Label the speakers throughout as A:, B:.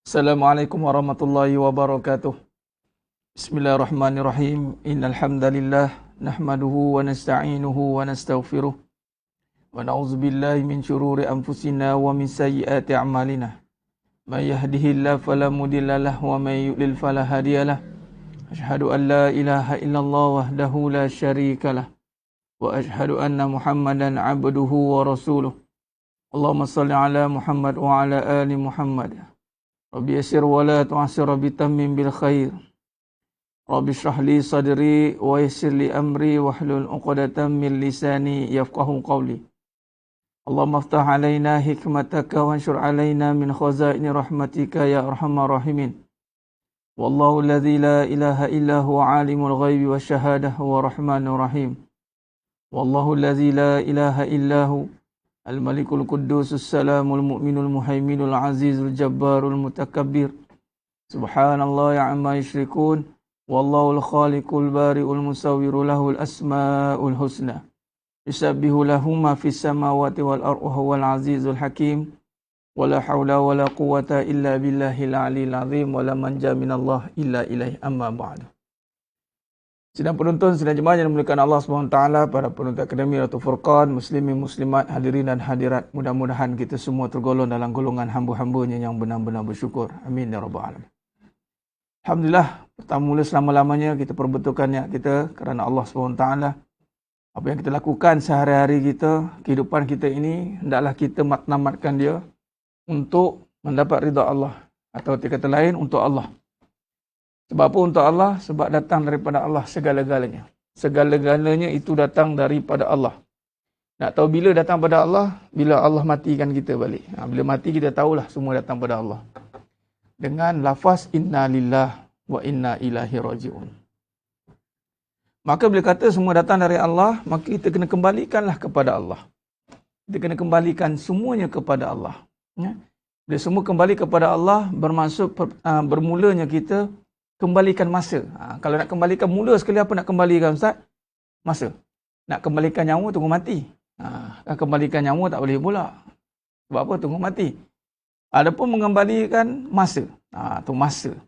A: Assalamualaikum warahmatullahi wabarakatuh. Bismillahirrahmanirrahim. Innal hamdalillah nahmaduhu wa nasta'inuhu wa nastaghfiruh wa na'udzu billahi min shururi anfusina wa min sayyiati a'malina. May yahdihillahu fala mudilla lahu wa may yudlil fala hadiyalah. Asyhadu an la ilaha illallah wahdahu la syarikalah wa asyhadu anna Muhammadan 'abduhu wa rasuluh. Allahumma shalli ala Muhammad wa ala ali Muhammad. Rabbi yassir wa la tu'assir, Rabbi tammim bil khair. Rabbi shrah li sadri wa yassir li amri wahlul 'uqdatam min lisani yafqahu qawli. Allahumma iftah alaina hikmataka wanshur alaina min khazaini rahmatika ya arhamar rahimin. Wallahu alladzi la ilaha illa huwa alimul ghaibi wasyahadah wa rahmanur rahim. Wallahu alladzi la ilaha illa hu Al-Malikul Quddusus Salamul Mu'minul Muhaiminul Azizul Jabbarul Mutakabbir. Subhanallah amma yushrikun. Wallahul Khaliqul Bari'ul Musawwiru lahul asma'ul husna. Yusabbihu lahu ma fis samawati wal ardi huwal azizul hakim. Wala hawla wala quwwata illa billahil aliyil azim. Wala manja minallah illa ilaihi amma ba'du. Sidang penonton, sidang jemaah yang dimuliakan Allah SWT, para penonton Akademi Ratu Furqan, muslimin, muslimat, hadirin dan hadirat. Mudah-mudahan kita semua tergolong dalam golongan hamba-hambanya yang benar-benar bersyukur. Amin ya rabbal alamin. Alhamdulillah, pertama mula selama-lamanya kita perbetulkan niat kita kerana Allah SWT. Apa yang kita lakukan sehari-hari kita, kehidupan kita ini, hendaklah kita namatkan dia untuk mendapat ridha Allah. Atau kata lain, untuk Allah. Sebab apa untuk Allah? Sebab datang daripada Allah segala-galanya. Segala-galanya itu datang daripada Allah. Nak tahu bila datang pada Allah? Bila Allah matikan kita balik. Bila mati kita tahulah semua datang pada Allah. Dengan lafaz inna lillah wa inna ilaihi raji'un. Maka bila kata semua datang dari Allah, maka kita kena kembalikanlah kepada Allah. Kita kena kembalikan semuanya kepada Allah. Bila semua kembali kepada Allah, bermaksud bermulanya kita kembalikan masa. Kalau nak kembalikan mula sekali, apa nak kembalikan Ustaz? Masa. Nak kembalikan nyawa, tunggu mati. Nak kembalikan nyawa tak boleh pula. Sebab apa? Tunggu mati. Adapun mengembalikan masa. Tu masa.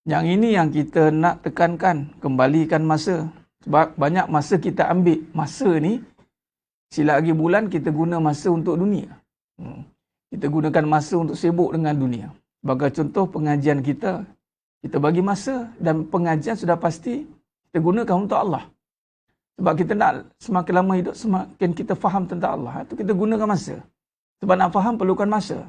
A: Yang ini yang kita nak tekankan. Kembalikan masa. Sebab banyak masa kita ambil. Masa ni, sila lagi bulan kita guna masa untuk dunia. Kita gunakan masa untuk sibuk dengan dunia. Sebagai contoh pengajian kita, kita bagi masa dan pengajian sudah pasti kita gunakan untuk Allah. Sebab kita nak semakin lama hidup, semakin kita faham tentang Allah. Itu kita gunakan masa. Sebab nak faham perlukan masa.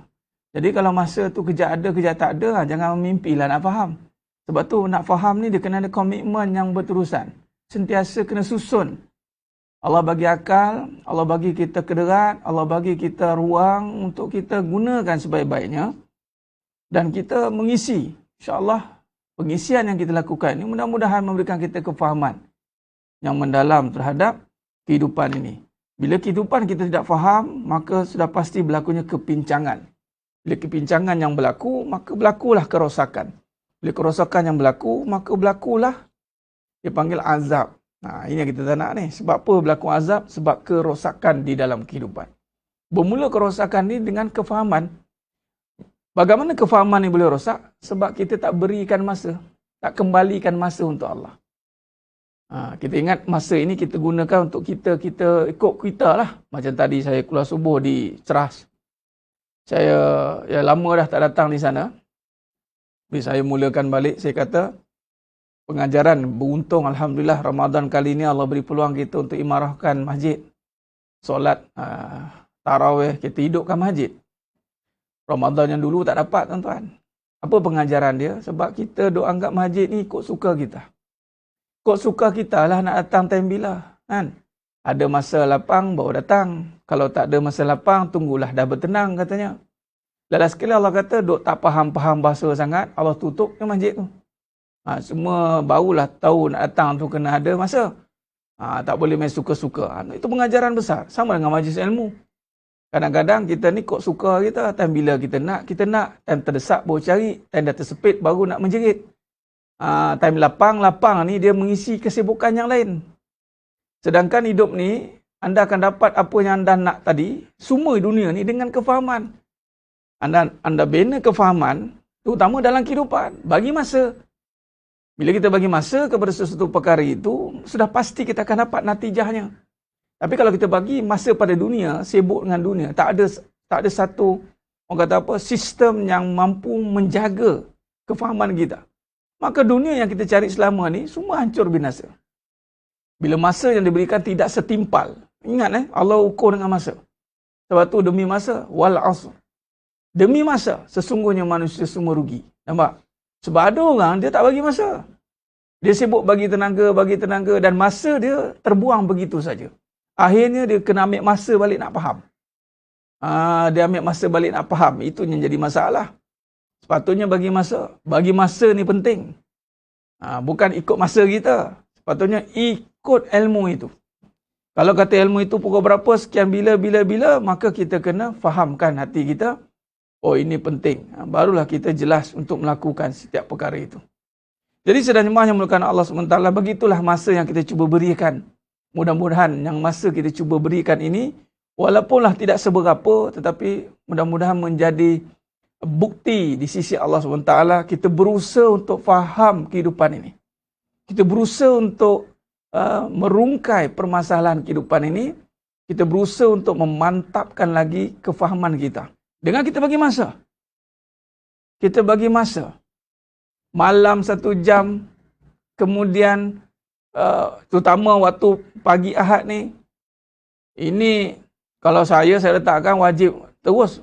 A: Jadi kalau masa tu kejap ada, kejap tak ada, jangan mimpilah nak faham. Sebab tu nak faham ni dia kena ada komitmen yang berterusan. Sentiasa kena susun. Allah bagi akal, Allah bagi kita kederat, Allah bagi kita ruang untuk kita gunakan sebaik-baiknya. Dan kita mengisi. InsyaAllah pengisian yang kita lakukan ini mudah-mudahan memberikan kita kefahaman yang mendalam terhadap kehidupan ini. Bila kehidupan kita tidak faham, maka sudah pasti berlakunya kepincangan. Bila kepincangan yang berlaku, maka berlakulah kerosakan. Bila kerosakan yang berlaku, maka berlakulah dia panggil azab. Ini yang kita tak nak ni. Sebab apa berlaku azab? Sebab kerosakan di dalam kehidupan. Bermula kerosakan ni dengan kefahaman. Bagaimana kefahaman ini boleh rosak? Sebab kita tak berikan masa. Tak kembalikan masa untuk Allah. Kita ingat masa ini kita gunakan untuk kita ikut kita lah. Macam tadi saya keluar subuh di Ceras. Saya lama dah tak datang di sana. Bila saya mulakan balik, saya kata pengajaran beruntung Alhamdulillah Ramadan kali ini Allah beri peluang kita untuk imarahkan masjid. Solat tarawih, kita hidupkan masjid. Ramadan yang dulu tak dapat tuan-tuan. Apa pengajaran dia? Sebab kita duk anggap masjid ni ikut suka kita. Ikut suka kita lah nak datang time bila. Kan? Ada masa lapang baru datang. Kalau tak ada masa lapang, tunggulah dah bertenang katanya. Last sekali Allah kata duk tak faham-faham bahasa sangat, Allah tutup ke masjid tu. Semua barulah tahu nak datang tu kena ada masa. Tak boleh main suka-suka. Itu pengajaran besar. Sama dengan majlis ilmu. Kadang-kadang kita ni kok suka kita, time bila kita nak, time terdesak baru cari, time dah tersepit baru nak menjerit. Time lapang ni dia mengisi kesibukan yang lain. Sedangkan hidup ni, anda akan dapat apa yang anda nak tadi, semua dunia ni dengan kefahaman. Anda bina kefahaman, terutama dalam kehidupan. Bagi masa. Bila kita bagi masa kepada sesuatu perkara itu, sudah pasti kita akan dapat natijahnya. Tapi kalau kita bagi masa pada dunia, sibuk dengan dunia, tak ada satu, orang kata apa, sistem yang mampu menjaga kefahaman kita. Maka dunia yang kita cari selama ni, semua hancur binasa. Bila masa yang diberikan tidak setimpal. Ingat Allah ukur dengan masa. Sebab tu demi masa, wal asr. Demi masa, sesungguhnya manusia semua rugi. Nampak? Sebab ada orang, dia tak bagi masa. Dia sibuk bagi tenaga, dan masa dia terbuang begitu saja. Akhirnya dia kena ambil masa balik nak faham. Dia ambil masa balik nak faham. Itu yang jadi masalah. Sepatutnya bagi masa. Bagi masa ni penting. Bukan ikut masa kita. Sepatutnya ikut ilmu itu. Kalau kata ilmu itu pukul berapa, sekian bila, maka kita kena fahamkan hati kita. Oh, ini penting. Barulah kita jelas untuk melakukan setiap perkara itu. Jadi sedang jemaah yang mulakan Allah SWT, begitulah masa yang kita cuba berikan. Mudah-mudahan yang masa kita cuba berikan ini, walaupunlah tidak seberapa, tetapi mudah-mudahan menjadi bukti di sisi Allah SWT, kita berusaha untuk faham kehidupan ini. Kita berusaha untuk merungkai permasalahan kehidupan ini. Kita berusaha untuk memantapkan lagi kefahaman kita. Dengan kita bagi masa. Kita bagi masa. Malam 1 jam. Kemudian, terutama waktu pagi Ahad ni. Ini, kalau saya letakkan wajib terus.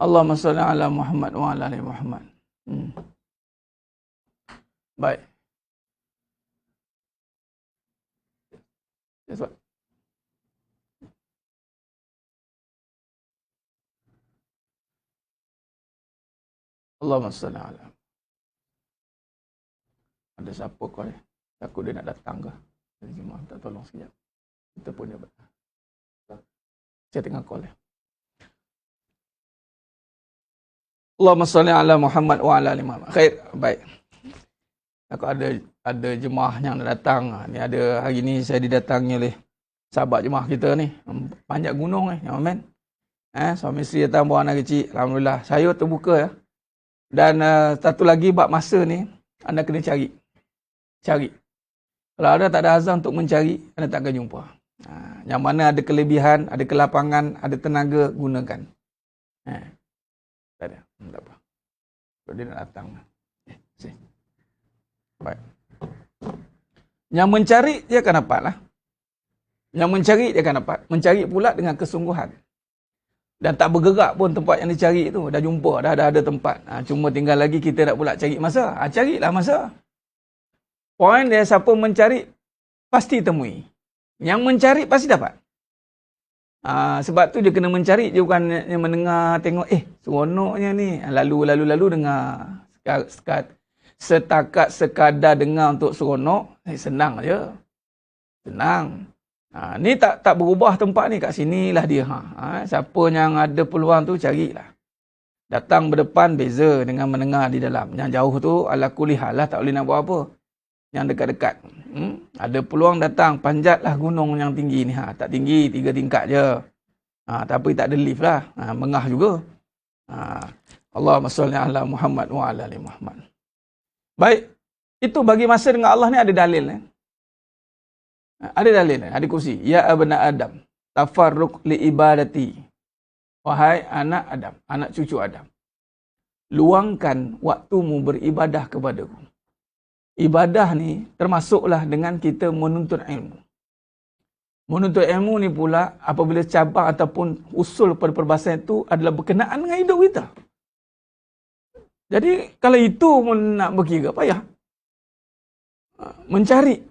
A: Allahumma salli ala Muhammad wa ala ali Muhammad. Baik. That's what. Allahumma salli ala. Ada siapa kau ni? Takut dia nak datang ke? Jadi jemaah tak tolong sekejap. Kita pun dia betul. Saya tengah call ya. Allahumma salli ala Muhammad wa ala ali Muhammad. Khair, baik. Aku ada jemaah yang datang. Ni ada hari ni saya didatangi oleh sahabat jemaah kita ni. Panjat gunung ni, amin. Suami isteri datang bawa anak kecil. Alhamdulillah, saya terbuka ya. Dan satu lagi bab masa ni, anda kena cari. Kalau anda tak ada azam untuk mencari, anda tak akan jumpa. Yang mana ada kelebihan, ada kelapangan, ada tenaga, gunakan. Tak ada. Tak apa. Kalau dia nak datang. Baik. Yang mencari, dia akan dapat lah. Yang mencari, dia akan dapat. Mencari pula dengan kesungguhan. Dan tak bergerak pun tempat yang dicari tu. Dah jumpa, dah ada tempat. Cuma tinggal lagi kita nak pula cari masa. Carilah masa. Poin dia, siapa mencari, pasti temui. Yang mencari, pasti dapat. Sebab tu dia kena mencari. Dia bukan yang mendengar, tengok, seronoknya ni. Lalu dengar. Setakat sekadar dengar untuk seronok, senang je. Senang. Ni tak berubah tempat ni, kat sinilah dia. Siapa yang ada peluang tu carilah. Datang berdepan beza dengan mendengar di dalam. Yang jauh tu ala kulli hal lah, tak boleh nak buat apa. Yang dekat-dekat. Ada peluang datang, panjatlah gunung yang tinggi ni. Tak tinggi, 3 tingkat je. Tapi tak ada lift lah. Mengah juga. Allahumma salli ala Muhammad wa ala ali Muhammad. Baik. Itu bagi masa dengan Allah ni ada dalil. Ada dalil, ada kursi. Ya abna Adam, tafarruq li ibadati. Wahai anak Adam, anak cucu Adam. Luangkan waktumu beribadah kepadaku. Ibadah ni termasuklah dengan kita menuntut ilmu. Menuntut ilmu ni pula apabila cabang ataupun usul pada perbahasan itu adalah berkenaan dengan hidup kita. Jadi kalau itu pun nak berkira, payah. Mencari.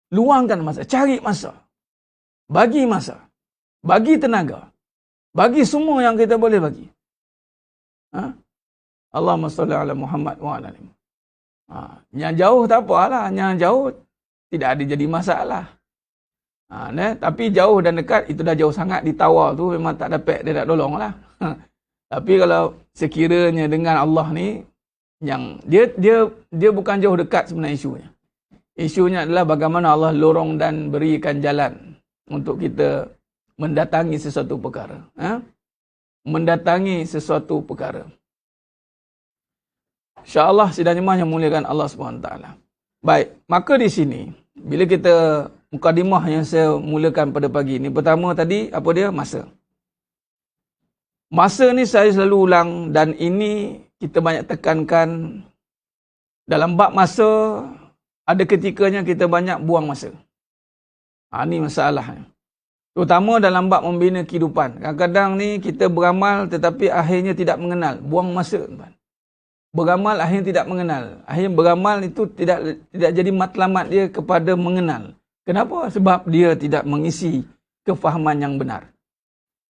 A: Luangkan masa, cari masa. Bagi masa. Bagi tenaga. Bagi semua yang kita boleh bagi. Allahumma salli ala Muhammad wa ala ali. Yang jauh tak apalah, yang jauh tidak ada jadi masalah. Tapi jauh dan dekat itu dah jauh sangat, ditawar tu memang tak dapat dia nak tolong lah. Tapi kalau sekiranya dengan Allah ni, yang dia bukan jauh dekat sebenarnya isunya. Isunya adalah bagaimana Allah lorong dan berikan jalan untuk kita mendatangi sesuatu perkara. mendatangi sesuatu perkara. InsyaAllah sidang jemaah yang muliakan Allah SWT. Baik, maka di sini, bila kita mukadimah yang saya mulakan pada pagi ini, pertama tadi, apa dia? Masa. Masa ni saya selalu ulang dan ini kita banyak tekankan dalam bab masa, ada ketikanya kita banyak buang masa. Ini masalahnya. Terutama dalam bab membina kehidupan. Kadang-kadang ni kita beramal tetapi akhirnya tidak mengenal. Buang masa. Beramal akhirnya tidak mengenal. Akhirnya beramal itu tidak jadi matlamat dia kepada mengenal. Kenapa? Sebab dia tidak mengisi kefahaman yang benar.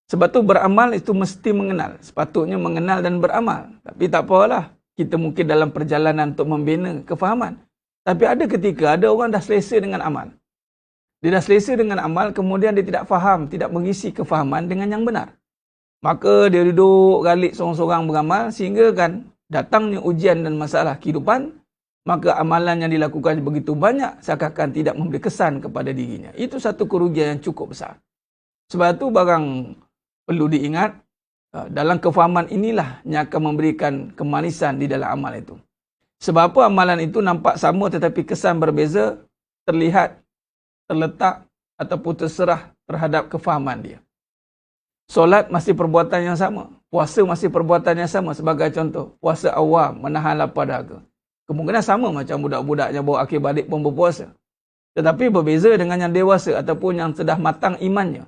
A: Sebab tu beramal itu mesti mengenal. Sepatutnya mengenal dan beramal. Tapi tak apalah. Kita mungkin dalam perjalanan untuk membina kefahaman. Tapi ada ketika ada orang dah selesa dengan amal. Dia dah selesa dengan amal, kemudian dia tidak faham, tidak mengisi kefahaman dengan yang benar. Maka dia duduk galik seorang-seorang beramal sehingga kan datangnya ujian dan masalah kehidupan, maka amalan yang dilakukan begitu banyak seakan-akan tidak memberi kesan kepada dirinya. Itu satu kerugian yang cukup besar. Sebab itu barang perlu diingat, dalam kefahaman inilah yang akan memberikan kemanisan di dalam amal itu. Sebab apa amalan itu nampak sama tetapi kesan berbeza, terlihat, terletak ataupun terserah terhadap kefahaman dia. Solat masih perbuatan yang sama. Puasa masih perbuatan yang sama. Sebagai contoh, puasa awam, menahan lapar dahaga. Kemungkinan sama macam budak-budak yang bawa akhir balik pun berpuasa. Tetapi berbeza dengan yang dewasa ataupun yang sudah matang imannya.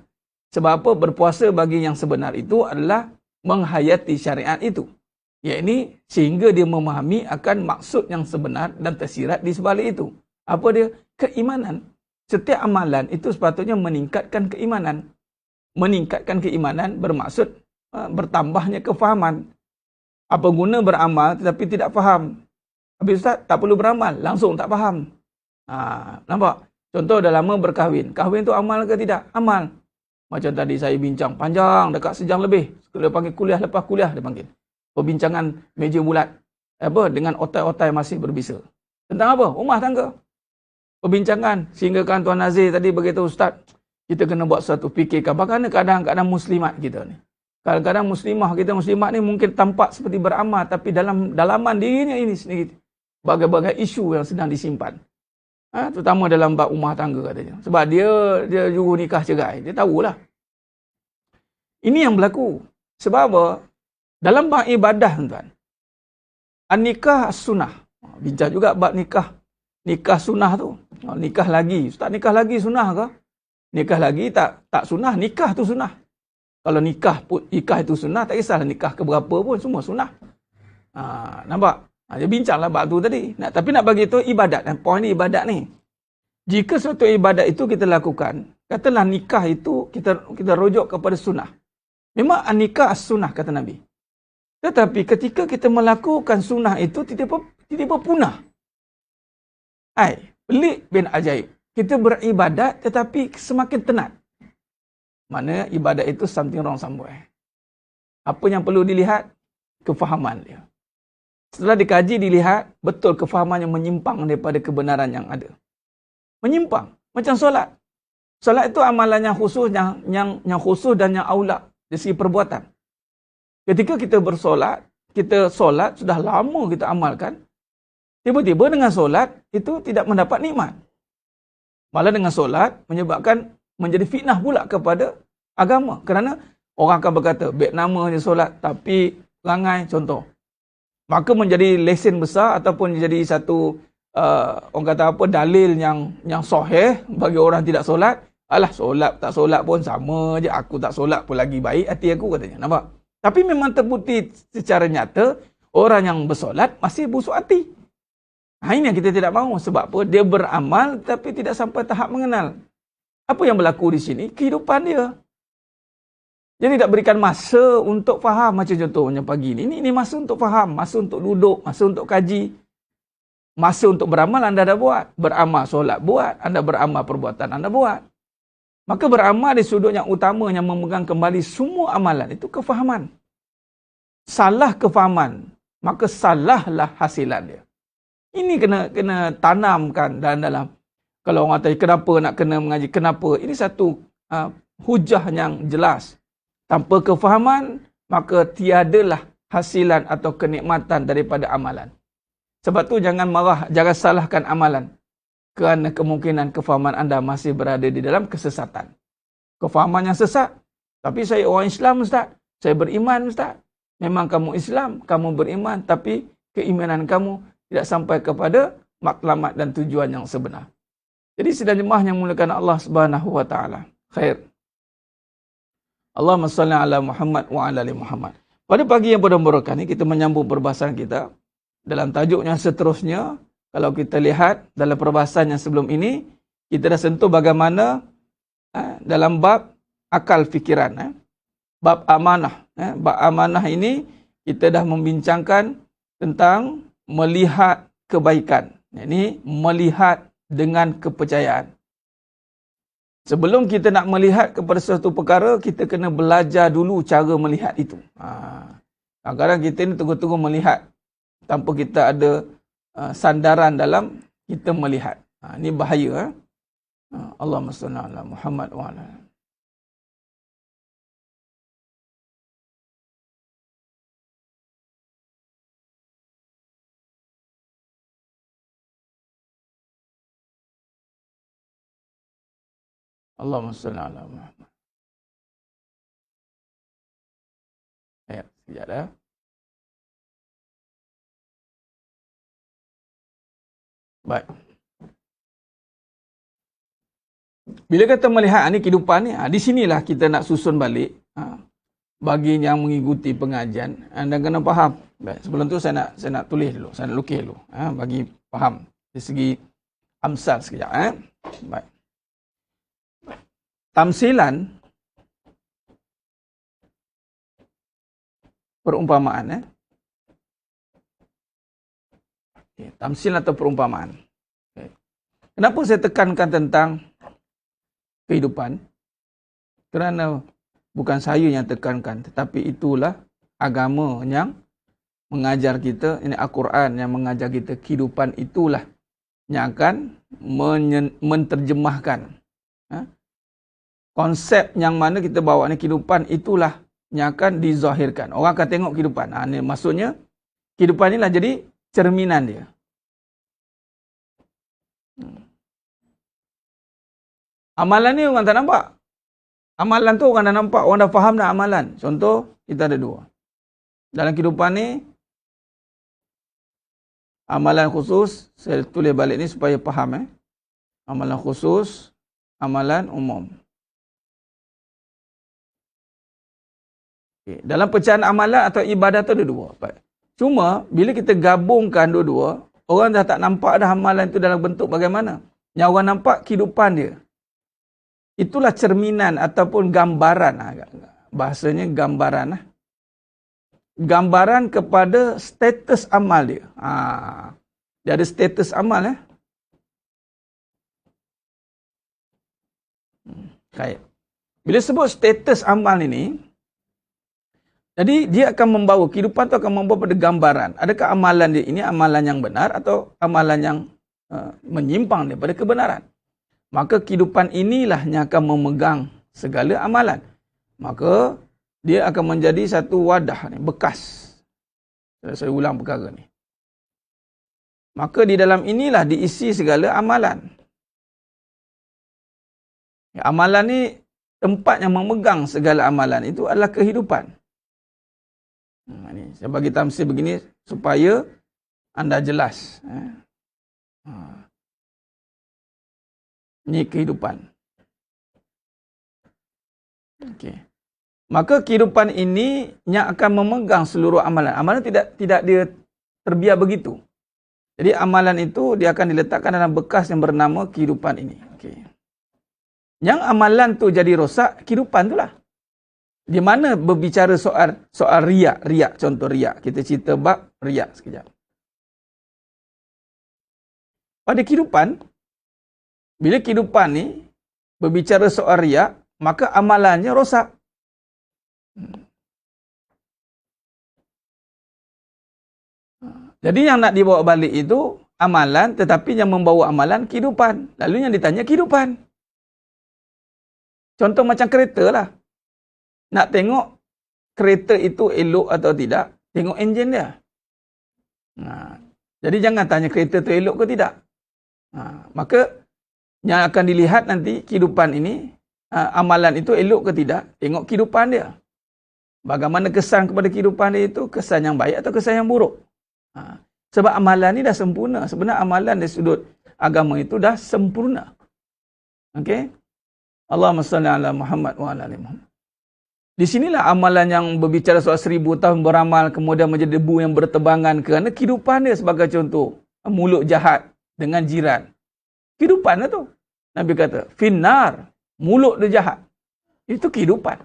A: Sebab apa? Berpuasa bagi yang sebenar itu adalah menghayati syariat itu. Iaitu sehingga dia memahami akan maksud yang sebenar dan tersirat di sebalik itu. Apa dia? Keimanan. Setiap amalan itu sepatutnya meningkatkan keimanan. Meningkatkan keimanan bermaksud bertambahnya kefahaman. Apa guna beramal tetapi tidak faham? Habis Ustaz, tak perlu beramal, langsung tak faham. Nampak? Contoh dah lama berkahwin. Kahwin tu amal ke tidak? Amal. Macam tadi saya bincang panjang, dekat sejam lebih. Dia panggil kuliah, lepas kuliah dia panggil. Perbincangan meja bulat. Dengan otai-otai masih berbisa. Tentang apa? Rumah tangga. Perbincangan. Sehingga kan Tuan Nazir tadi beritahu Ustaz, kita kena buat suatu fikirkan. Bagaimana kadang-kadang muslimat kita ni. Kadang-kadang muslimah kita, muslimat ni mungkin tampak seperti beramal, tapi dalam dalaman dirinya ini sendiri, bagai-bagai isu yang sedang disimpan. Terutama dalam bab rumah tangga katanya. Sebab dia juru nikah cerai. Dia tahulah. Ini yang berlaku. Sebab apa? Dalam bab ibadah, tuan. An-nikah as-sunnah. Bincang juga bab nikah. Nikah sunnah tu. Nikah lagi. Ustaz, nikah lagi sunnah ke? Nikah lagi tak sunnah, nikah tu sunnah. Kalau nikah itu sunnah, tak kisahlah nikah ke berapa pun, semua sunnah. Nampak? Dia bincanglah bab tu tadi. Tapi nak bagi tu ibadat. Poin ni ibadat ni. Jika suatu ibadat itu kita lakukan, katalah nikah itu kita rujuk kepada sunnah. Memang nikah as-sunnah kata Nabi. Tetapi ketika kita melakukan sunnah itu tiba-tiba punah. Pelik bin ajaib. Kita beribadat tetapi semakin tenat. Mana ibadat itu something wrong somewhere. Apa yang perlu dilihat? Kefahaman dia. Setelah dikaji, dilihat betul kefahaman yang menyimpang daripada kebenaran yang ada. Menyimpang. Macam solat. Solat itu amalan yang khusus, yang khusus dan yang aula dari segi perbuatan. Ketika kita bersolat, kita solat, sudah lama kita amalkan, tiba-tiba dengan solat, itu tidak mendapat nikmat. Malah dengan solat, menyebabkan menjadi fitnah pula kepada agama. Kerana orang akan berkata, baik namanya solat, tapi perangai, contoh. Maka menjadi lesen besar ataupun menjadi satu orang kata apa, dalil yang sahih bagi orang tidak solat. Alah, solat tak solat pun sama je, aku tak solat pun lagi baik hati aku, katanya. Nampak? Tapi memang terbukti secara nyata orang yang bersolat masih busuk hati. Ini yang kita tidak mahu. Sebab apa? Dia beramal tapi tidak sampai tahap mengenal. Apa yang berlaku di sini? Kehidupan dia. Dia tidak berikan masa untuk faham. Macam contohnya pagi ini. Ini masa untuk faham. Masa untuk duduk. Masa untuk kaji. Masa untuk beramal anda dah buat. Beramal solat buat. Anda beramal perbuatan anda buat. Maka beramal di sudut yang utama yang memegang kembali semua amalan. Itu kefahaman. Salah kefahaman. Maka salahlah hasilan dia. Ini kena tanamkan dalam. Kalau orang tanya kenapa nak kena mengaji. Kenapa? Ini satu hujah yang jelas. Tanpa kefahaman, maka tiadalah hasilan atau kenikmatan daripada amalan. Sebab tu jangan marah, jangan salahkan amalan. Kerana kemungkinan kefahaman anda masih berada di dalam kesesatan. Kefahaman yang sesat. Tapi saya orang Islam, Ustaz. Saya beriman, Ustaz. Memang kamu Islam, kamu beriman. Tapi keimanan kamu tidak sampai kepada matlamat dan tujuan yang sebenar. Jadi sidang jemaah yang muliakan Allah Subhanahu wa taala. Khair. Allahumma salli ala Muhammad wa ala ali Muhammad. Pada pagi yang berbahagia ini kita menyambung perbahasan kita dalam tajuk yang seterusnya. Kalau kita lihat dalam perbahasan yang sebelum ini, kita dah sentuh bagaimana dalam bab akal fikiran, bab amanah. Bab amanah ini kita dah membincangkan tentang melihat kebaikan. Ini melihat dengan kepercayaan. Sebelum kita nak melihat kepada sesuatu perkara, kita kena belajar dulu cara melihat itu. Kadang-kadang kita ni tunggu-tunggu melihat tanpa kita ada sandaran dalam kita melihat. Ini bahaya. Allahumma salli ala Muhammad wa ala. Allahumma salli ala Muhammad. Ya, sekejap dah. Baik. Bila kata melihat ni kehidupan ni, di sinilah kita nak susun balik. Bagi yang mengikuti pengajian, anda kena faham. Baik, sebelum tu saya nak tulis dulu, saya nak lukis dulu. Bagi faham dari segi amsal sekejap. Baik. Tamsilan, perumpamaan. Okay. Tamsil atau perumpamaan. Okay. Kenapa saya tekankan tentang kehidupan? Kerana bukan saya yang tekankan, tetapi itulah agama yang mengajar kita, ini Al-Quran yang mengajar kita, kehidupan itulah yang akan menterjemahkan konsep yang mana kita bawa ni, kehidupan itulah yang akan dizahirkan. Orang akan tengok kehidupan. Ini maksudnya kehidupan inilah jadi cerminan dia. Amalan ni orang tak nampak. Amalan tu orang dah nampak, orang dah faham dah amalan. Contoh, kita ada dua. Dalam kehidupan ni, amalan khusus, saya tulis balik ni supaya faham. Amalan khusus, amalan umum. Okay. Dalam pecahan amalan atau ibadah tu ada dua. Cuma, bila kita gabungkan dua-dua, orang dah tak nampak dah amalan tu dalam bentuk bagaimana. Yang orang nampak kehidupan dia. Itulah cerminan ataupun gambaran. Bahasanya gambaran. Gambaran kepada status amal dia. Dia ada status amal. Baik. Bila sebut status amal ini, jadi dia akan membawa, kehidupan tu akan membawa pada gambaran. Adakah amalan dia ini amalan yang benar atau amalan yang menyimpang daripada kebenaran. Maka kehidupan inilah yang akan memegang segala amalan. Maka dia akan menjadi satu wadah ni, bekas. Saya ulang perkara ni. Maka di dalam inilah diisi segala amalan. Amalan ni, tempat yang memegang segala amalan itu adalah kehidupan. Ini, saya bagi tamsil begini supaya anda jelas. Ini kehidupan. Okey. Maka kehidupan ini yang akan memegang seluruh amalan. Amalan tidak dia terbiar begitu. Jadi amalan itu dia akan diletakkan dalam bekas yang bernama kehidupan ini. Okey. Yang amalan tu jadi rosak, kehidupan itulah. Di mana berbicara soal riak, contoh riak. Kita cerita bab riak sekejap. Pada kehidupan, bila kehidupan ni berbicara soal riak, maka amalannya rosak. Jadi yang nak dibawa balik itu amalan, tetapi yang membawa amalan kehidupan. Lalu yang ditanya kehidupan. Contoh macam kereta lah. Nak tengok kereta itu elok atau tidak, tengok enjin dia. Jadi jangan tanya kereta tu elok ke tidak. Maka yang akan dilihat nanti kehidupan ini, amalan itu elok ke tidak, tengok kehidupan dia. Bagaimana kesan kepada kehidupan dia itu, kesan yang baik atau kesan yang buruk. Sebab amalan ni dah sempurna. Sebenarnya amalan dari sudut agama itu dah sempurna. Okey? Allahumma salli ala Muhammad wa ala ali Muhammad. Di sinilah amalan yang berbicara soal 1000 tahun beramal kemudian menjadi debu yang bertebangan kerana kehidupan dia sebagai contoh. Mulut jahat dengan jiran. Kehidupan dia tu. Nabi kata, finnar, mulut dia jahat. Itu kehidupan.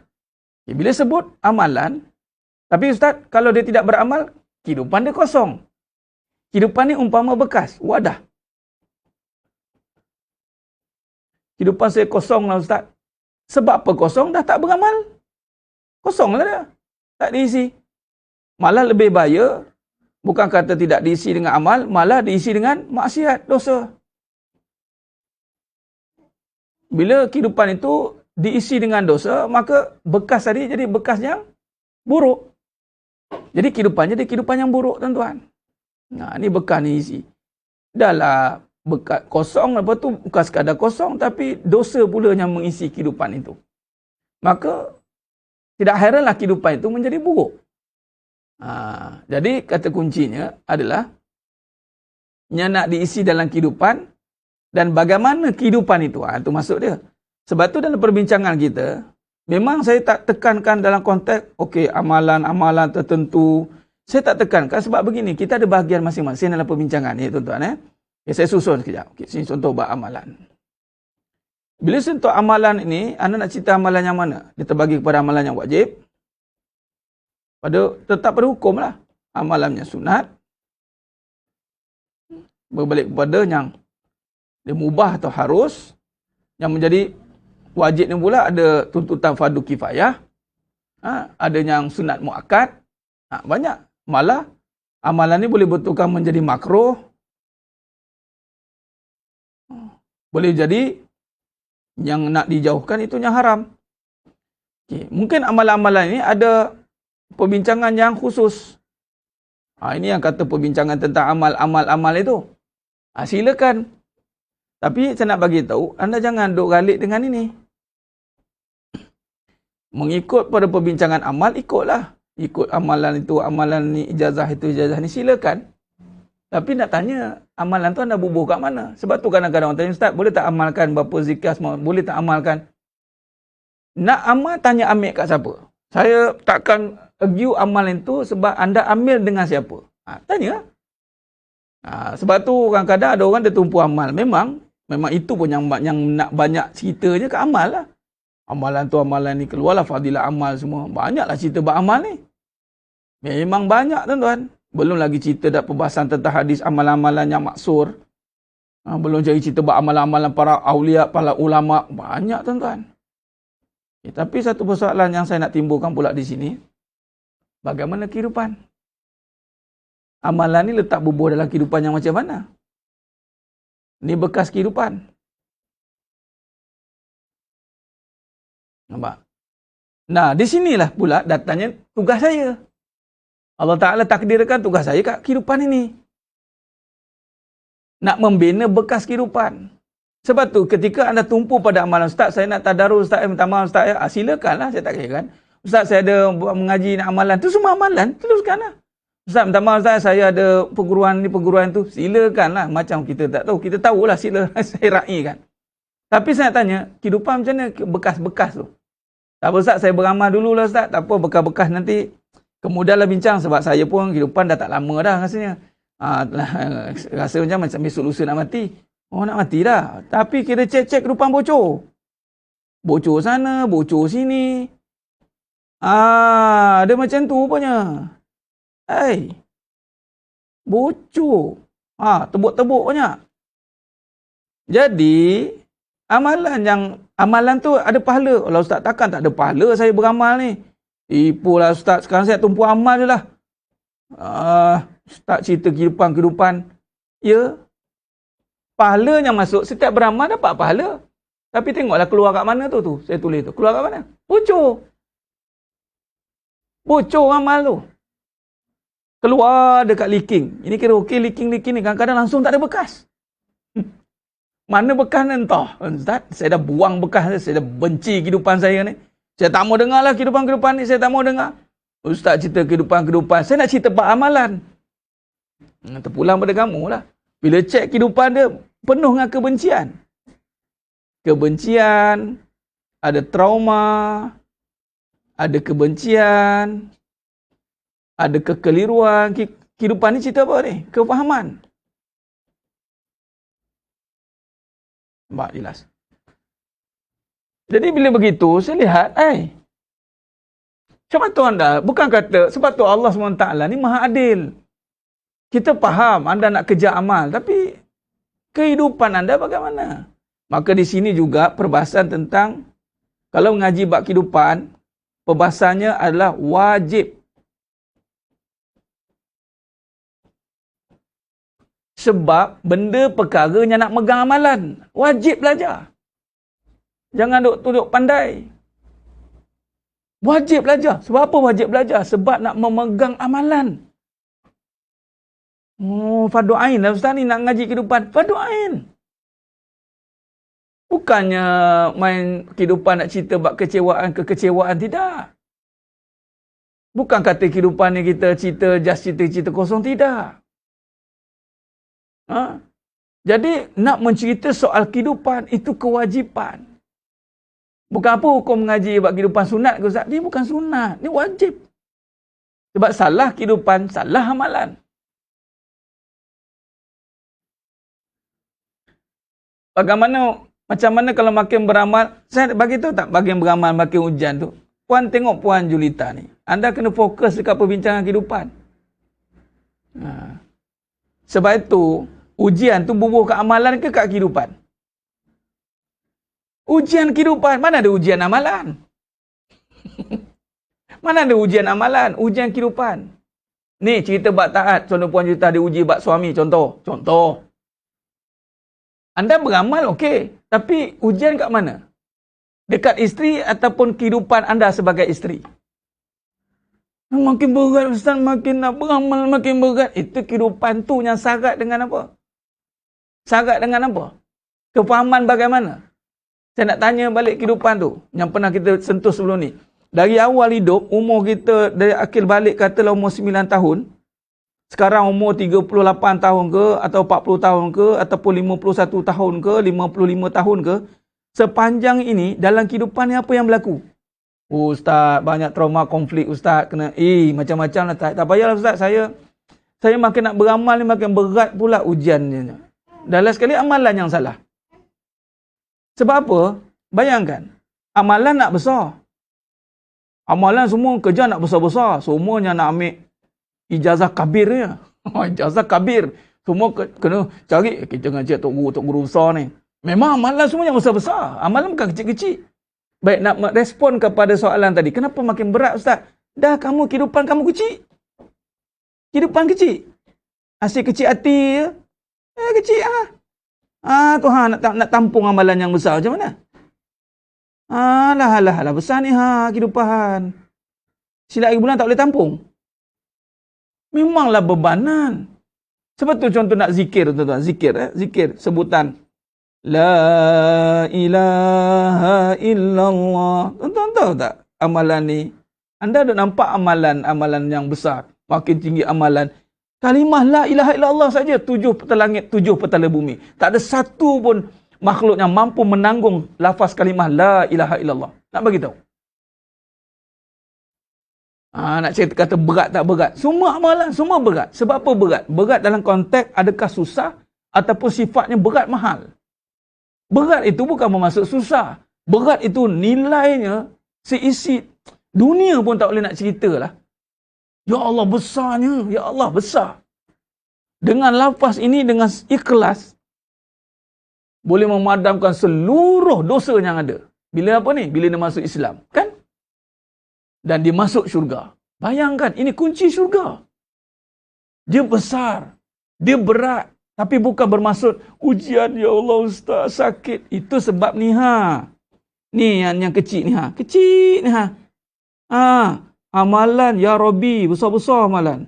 A: Bila sebut amalan, tapi Ustaz, kalau dia tidak beramal, kehidupan dia kosong. Kehidupan ni umpama bekas, wadah. Kehidupan saya kosong lah Ustaz. Sebab apa kosong? Dah tak beramal. Kosong lah dia. Tak diisi. Malah lebih bahaya, bukan kata tidak diisi dengan amal, malah diisi dengan maksiat, dosa. Bila kehidupan itu diisi dengan dosa, maka bekas tadi jadi bekas yang buruk. Jadi kehidupan jadi kehidupan yang buruk, tuan-tuan. Ni bekas ni isi. Dahlah bekas kosong, lepas tu bukan sekadar kosong, tapi dosa pula yang mengisi kehidupan itu. Maka tidak heranlah kehidupan itu menjadi buruk. Jadi kata kuncinya adalah yang nak diisi dalam kehidupan dan bagaimana kehidupan itu. Itu maksud dia. Sebab tu dalam perbincangan kita, memang saya tak tekankan dalam konteks, okey, amalan-amalan tertentu. Saya tak tekankan sebab begini, kita ada bahagian masing-masing dalam perbincangan ni, tuan-tuan. Saya susun sekejap. Okay, sini contoh bab amalan. Bila sentuh amalan ini, anda nak cerita amalan yang mana? Dia terbagi kepada amalan yang wajib. Tetap pada hukum lah. Amalan yang sunat. Berbalik kepada yang dia mubah atau harus. Yang menjadi wajib ni pula ada tuntutan fardu kifayah. Ada yang sunat muakkad. Banyak. Malah amalan ni boleh betulkan menjadi makruh. Boleh jadi yang nak dijauhkan itu yang haram. Okay. Mungkin amalan-amalan ini ada perbincangan yang khusus. Ini yang kata perbincangan tentang amal-amal itu. Silakan. Tapi saya nak bagi tahu, anda jangan duk galik dengan ini. Mengikut pada perbincangan amal, ikutlah. Ikut amalan itu, amalan ni, ijazah itu, ijazah ni, silakan. Tapi nak tanya, amalan tu anda bubuh kat mana? Sebab tu kadang-kadang orang tanya, Ustaz, boleh tak amalkan berapa zikir semua? Boleh tak amalkan? Nak amal, tanya ambil kat siapa? Saya takkan argue amalan tu sebab anda ambil dengan siapa? Tanya. Sebab tu kadang-kadang ada orang dia tumpu amal. Memang itu pun yang nak banyak cerita je ke amal lah. Amalan tu, amalan ni, keluarlah fadilah amal semua. Banyaklah cerita bab amal ni. Memang banyak, tuan-tuan. Belum lagi cerita dan perbahasan tentang hadis amalan-amalan yang maksur. Belum jadi cerita bab amalan-amalan para awliya, para ulama. Banyak, tuan-tuan. Tapi satu persoalan yang saya nak timbulkan pula di sini. Bagaimana kehidupan? Amalan ni letak bubuh dalam kehidupan yang macam mana? Ni bekas kehidupan. Nampak? Nah, di sinilah pula datangnya tugas saya. Allah Ta'ala takdirkan tugas saya kat kehidupan ini. Nak membina bekas kehidupan. Sebab tu ketika anda tumpu pada amalan, Ustaz, saya nak tadarus, Ustaz, minta maaf, Ustaz, silakanlah, saya tak kira kan. Ustaz, saya ada mengaji nak amalan. Tu semua amalan, teruskanlah. Ustaz, minta maaf, Ustaz, saya ada perguruan ni, perguruan tu. Silakanlah. Macam kita tak tahu. Kita tahulah, sila saya raikan. Tapi saya nak tanya, kehidupan macam mana bekas-bekas tu? Tak apa, Ustaz, saya beramal dululah, Ustaz. Tak apa, bekas-bekas nanti. Kemudianlah bincang sebab saya pun kehidupan dah tak lama dah rasanya. Rasa macam besok lusa nak mati. Oh, nak mati dah. Tapi kita cek-cek kehidupan bocor. Bocor sana, bocor sini. Ada macam tu rupanya. Bocor. Tebuk-tebuk banyak. Jadi, amalan tu ada pahala. Kalau Ustaz takkan tak ada pahala saya beramal ni. Tipulah Ustaz, sekarang saya tumpu amal je lah. Ustaz cerita kehidupan. Ya. Pahala yang masuk, setiap beramal dapat pahala. Tapi tengoklah keluar kat mana tu. Saya tulis tu. Keluar kat mana? Bocor. Bocor amal tu. Keluar dekat leaking. Ini kira okey leaking ni. Kadang-kadang langsung tak ada bekas. Mana bekas ni entah. Ustaz, saya dah buang bekas ni. Saya dah benci kehidupan saya ni. Saya tak mau dengar lah kehidupan ni. Saya tak mau dengar. Ustaz cerita kehidupan. Saya nak cerita bab amalan. Terpulang pada kamu lah. Bila cek kehidupan dia, penuh dengan kebencian. Kebencian, ada trauma, ada kebencian, ada kekeliruan. Kehidupan ni cerita apa ni? Kefahaman. Nampak jelas. Jadi bila begitu, saya lihat, macam tu anda, bukan kata, sebab tu Allah SWT ni maha adil. Kita faham anda nak kejar amal, tapi kehidupan anda bagaimana? Maka di sini juga perbahasan tentang, kalau mengaji bab kehidupan, perbahasannya adalah wajib. Sebab benda perkara yang nak megang amalan. Wajib belajar. Jangan duduk pandai. Wajib belajar. Sebab apa wajib belajar? Sebab nak memegang amalan. Oh, fardu ain lah Ustaz ni nak ngaji kehidupan. Fardu ain. Bukannya main kehidupan nak cerita bab kekecewaan, tidak. Bukan kata kehidupan ni kita cerita kosong, tidak. Jadi nak mencerita soal kehidupan itu kewajipan. Bukan apa hukum mengaji bab kehidupan sunat ke Ustaz? Dia bukan sunat, dia wajib. Sebab salah kehidupan, salah amalan. Macam mana kalau makin beramal, saya bagi tahu tak makin beramal makin hujan tu. Puan tengok Puan Julita ni. Anda kena fokus dekat perbincangan kehidupan. Sebab itu, ujian tu bubuh kat amalan ke kat kehidupan? Ujian kehidupan. Mana ada ujian amalan? Mana ada ujian amalan? Ujian kehidupan. Ni cerita bab taat. Contoh Puan Julita diuji bab suami. Contoh. Anda beramal okey. Tapi ujian kat mana? Dekat isteri ataupun kehidupan anda sebagai isteri? Makin berat Ustaz, makin nak beramal makin berat. Itu kehidupan tu yang syarat dengan apa? Syarat dengan apa? Kefahaman bagaimana? Saya nak tanya balik kehidupan tu. Yang pernah kita sentuh sebelum ni. Dari awal hidup, umur kita dari akhir balik katalah umur 9 tahun. Sekarang umur 38 tahun ke, atau 40 tahun ke, ataupun 51 tahun ke, 55 tahun ke. Sepanjang ini, dalam kehidupan ni apa yang berlaku? Ustaz, banyak trauma konflik Ustaz. Kena, macam-macam lah. Tak payahlah Ustaz, saya makin nak beramal ni makin berat pula ujiannya. Dalam sekali amalan yang salah. Sebab apa? Bayangkan, amalan nak besar. Amalan semua kerja nak besar-besar. Semuanya nak ambil ijazah kabir je. Ijazah kabir. Semua kena cari. Kita dengan cik Tok Guru besar ni. Memang amalan semua yang besar-besar. Amalan bukan kecil-kecil. Baik, nak respon kepada soalan tadi. Kenapa makin berat Ustaz? Dah kehidupan kamu kecil. Kehidupan kecil. Asyik kecil hati je. Kecil lah. Tuhan nak tampung amalan yang besar macam mana? Alah, besar ni kehidupan. Silap lagi bulan tak boleh tampung. Memanglah bebanan. Sebab tu contoh nak zikir, tuan-tuan. Zikir. Sebutan. La ilaha illallah. Tuan-tuan tahu tak amalan ni? Anda dah nampak amalan yang besar. Makin tinggi amalan. Kalimah la ilaha illallah saja 7 peta langit, 7 petala bumi. Tak ada satu pun makhluk yang mampu menanggung lafaz kalimah la ilaha illallah. Nak bagi tahu. Nak cerita kata berat tak berat. Semua amalan, semua berat. Sebab apa berat? Berat dalam konteks adakah susah ataupun sifatnya berat mahal. Berat itu bukan bermaksud susah. Berat itu nilainya seisi dunia pun tak boleh nak ceritalah. Ya Allah besarnya, ya Allah besar. Dengan lafaz ini, dengan ikhlas, boleh memadamkan seluruh dosa yang ada. Bila apa ni? Bila dia masuk Islam. Kan? Dan dia masuk syurga. Bayangkan, ini kunci syurga. Dia besar. Dia berat. Tapi bukan bermaksud, ujian ya Allah Ustaz, sakit. Itu sebab ni Ni yang kecil ni Kecil ni Amalan, ya Rabbi, besar-besar amalan.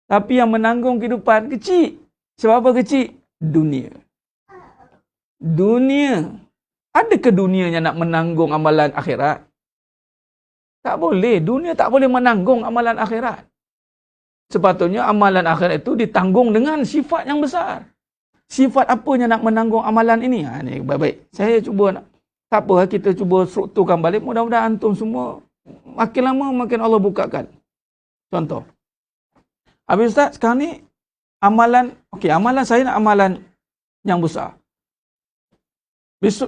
A: Tapi yang menanggung kehidupan kecil. Sebab apa kecil? Dunia. Dunia. Adakah dunia yang nak menanggung amalan akhirat? Tak boleh. Dunia tak boleh menanggung amalan akhirat. Sepatutnya amalan akhirat itu ditanggung dengan sifat yang besar. Sifat apa yang nak menanggung amalan ini? Ini baik-baik. Saya cuba nak. Tak apa, kita cuba strukturkan balik. Mudah-mudahan antum semua makin lama makin Allah bukakan. Contoh. Habis Ustaz, sekarang ni amalan, amalan saya nak amalan yang besar.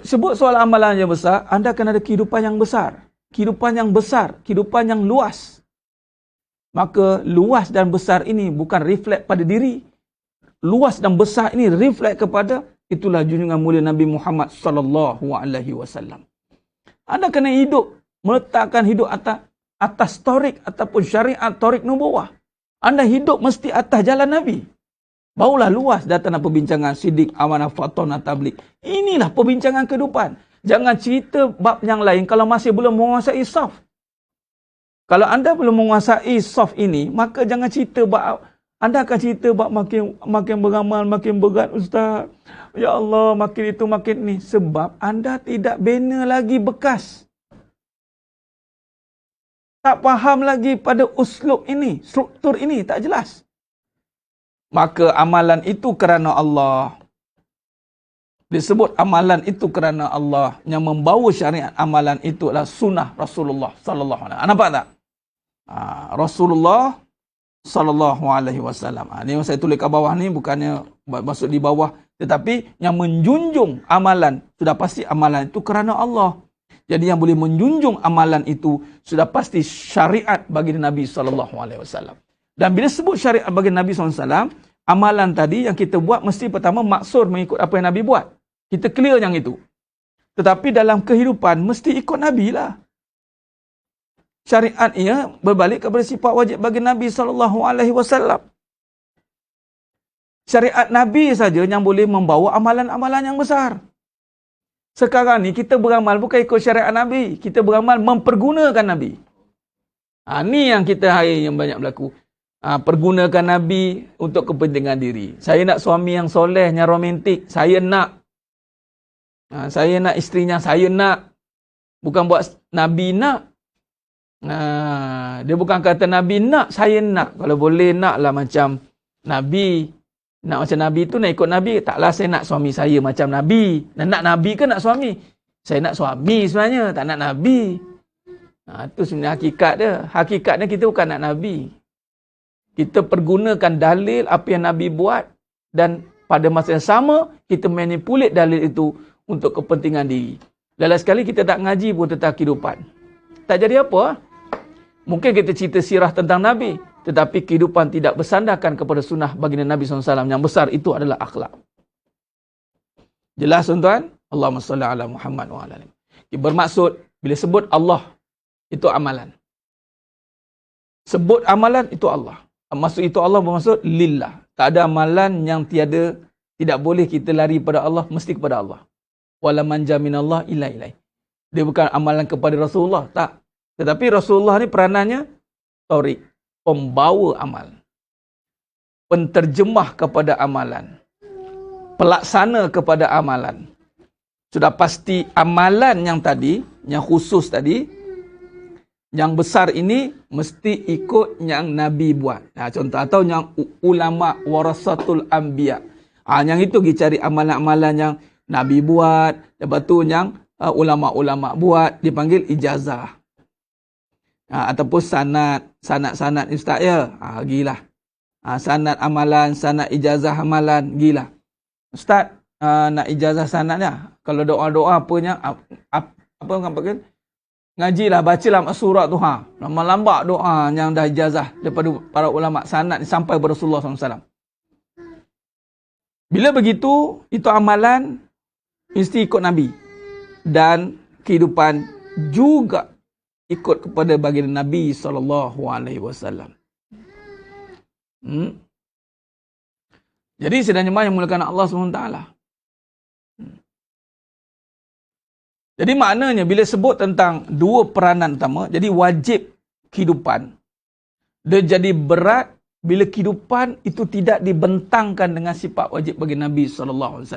A: Sebut soal amalan yang besar, anda akan ada kehidupan yang besar. Kehidupan yang besar, kehidupan yang luas. Maka luas dan besar ini bukan reflect pada diri. Luas dan besar ini reflect kepada itulah junjungan mulia Nabi Muhammad sallallahu alaihi wasallam. Anda kena hidup, meletakkan hidup atas torik ataupun syariat torik nubuwah. Anda hidup mesti atas jalan Nabi. Barulah luas datang perbincangan sidik, amanah, fatona, tablik. Inilah perbincangan kehidupan. Jangan cerita bab yang lain kalau masih belum menguasai saf. Kalau anda belum menguasai saf ini, maka jangan cerita bab. Anda akan cerita bab makin beramal, makin berat Ustaz. Ya Allah, makin itu, makin ni. Sebab anda tidak bina lagi bekas. Tak faham lagi pada uslub ini, struktur ini, tak jelas. Maka amalan itu kerana Allah. Disebut amalan itu kerana Allah. Yang membawa syariat amalan itu adalah sunnah Rasulullah sallallahu alaihi wasallam. Nampak tak? Rasulullah sallallahu alaihi wasallam. Ini yang saya tulis kat bawah ni bukannya maksud di bawah, tetapi yang menjunjung amalan sudah pasti amalan itu kerana Allah. Jadi yang boleh menjunjung amalan itu sudah pasti syariat bagi Nabi sallallahu alaihi wasallam. Dan bila sebut syariat bagi Nabi sallallahu alaihi wasallam, amalan tadi yang kita buat mesti pertama maksud mengikut apa yang Nabi buat. Kita clear yang itu. Tetapi dalam kehidupan mesti ikut Nabi lah. Syariat ia berbalik kepada sifat wajib bagi Nabi sallallahu alaihi wasallam. Syariat Nabi saja yang boleh membawa amalan-amalan yang besar. Sekarang ni kita beramal bukan ikut syariat Nabi. Kita beramal mempergunakan Nabi. Ni yang kita hari yang banyak berlaku. Pergunakan Nabi untuk kepentingan diri. Saya nak suami yang soleh, yang romantik. Saya nak. Saya nak isterinya, saya nak. Bukan buat Nabi nak. Dia bukan kata Nabi nak, saya nak. Kalau boleh naklah macam Nabi. Nak macam Nabi tu nak ikut Nabi. Taklah saya nak suami saya macam Nabi. Nak Nabi ke nak suami? Saya nak suami sebenarnya, tak nak Nabi. Itu sebenarnya hakikat dia. Hakikatnya kita bukan nak Nabi. Kita pergunakan dalil apa yang Nabi buat. Dan pada masa yang sama, kita manipulate dalil itu untuk kepentingan diri. Lala sekali kita tak ngaji pun tentang kehidupan. Tak jadi apa? Mungkin kita cerita sirah tentang Nabi. Tetapi kehidupan tidak bersandarkan kepada sunnah baginda Nabi SAW. Yang besar itu adalah akhlak. Jelas tuan-tuan? Allahumma salli ala Muhammad wa ala alihi. Bermaksud, bila sebut Allah, itu amalan. Sebut amalan, itu Allah. Maksud itu Allah bermaksud lillah. Tak ada amalan yang tidak boleh kita lari pada Allah, mesti kepada Allah. Wala manja minallah illa ilaih. Dia bukan amalan kepada Rasulullah, tak. Tetapi Rasulullah ni peranannya taurik, pembawa amal. Penterjemah kepada amalan. Pelaksana kepada amalan. Sudah pasti amalan yang tadi, yang khusus tadi, yang besar ini mesti ikut yang Nabi buat. Contoh atau yang ulama warasatul anbiya. Yang itu pergi cari amalan-amalan yang Nabi buat, lepas tu yang ulama-ulama buat, dipanggil ijazah. Ataupun sanad ustaz ya. Gilah. Sanad amalan, sanad ijazah amalan, gilah. Ustaz, nak ijazah sanadnya. Kalau doa-doa apanya, apa orang panggil? Ngajilah, bacalah surat tu. Lama-lambak doa yang dah ijazah daripada para ulama sanad sampai kepada Rasulullah SAW. Bila begitu, itu amalan mesti ikut Nabi. Dan kehidupan juga ikut kepada baginda Nabi SAW. Jadi sedang jemaah yang mulakan Allah SWT. Jadi maknanya bila sebut tentang dua peranan utama, jadi wajib kehidupan. Dia jadi berat bila kehidupan itu tidak dibentangkan dengan sifat wajib bagi Nabi SAW.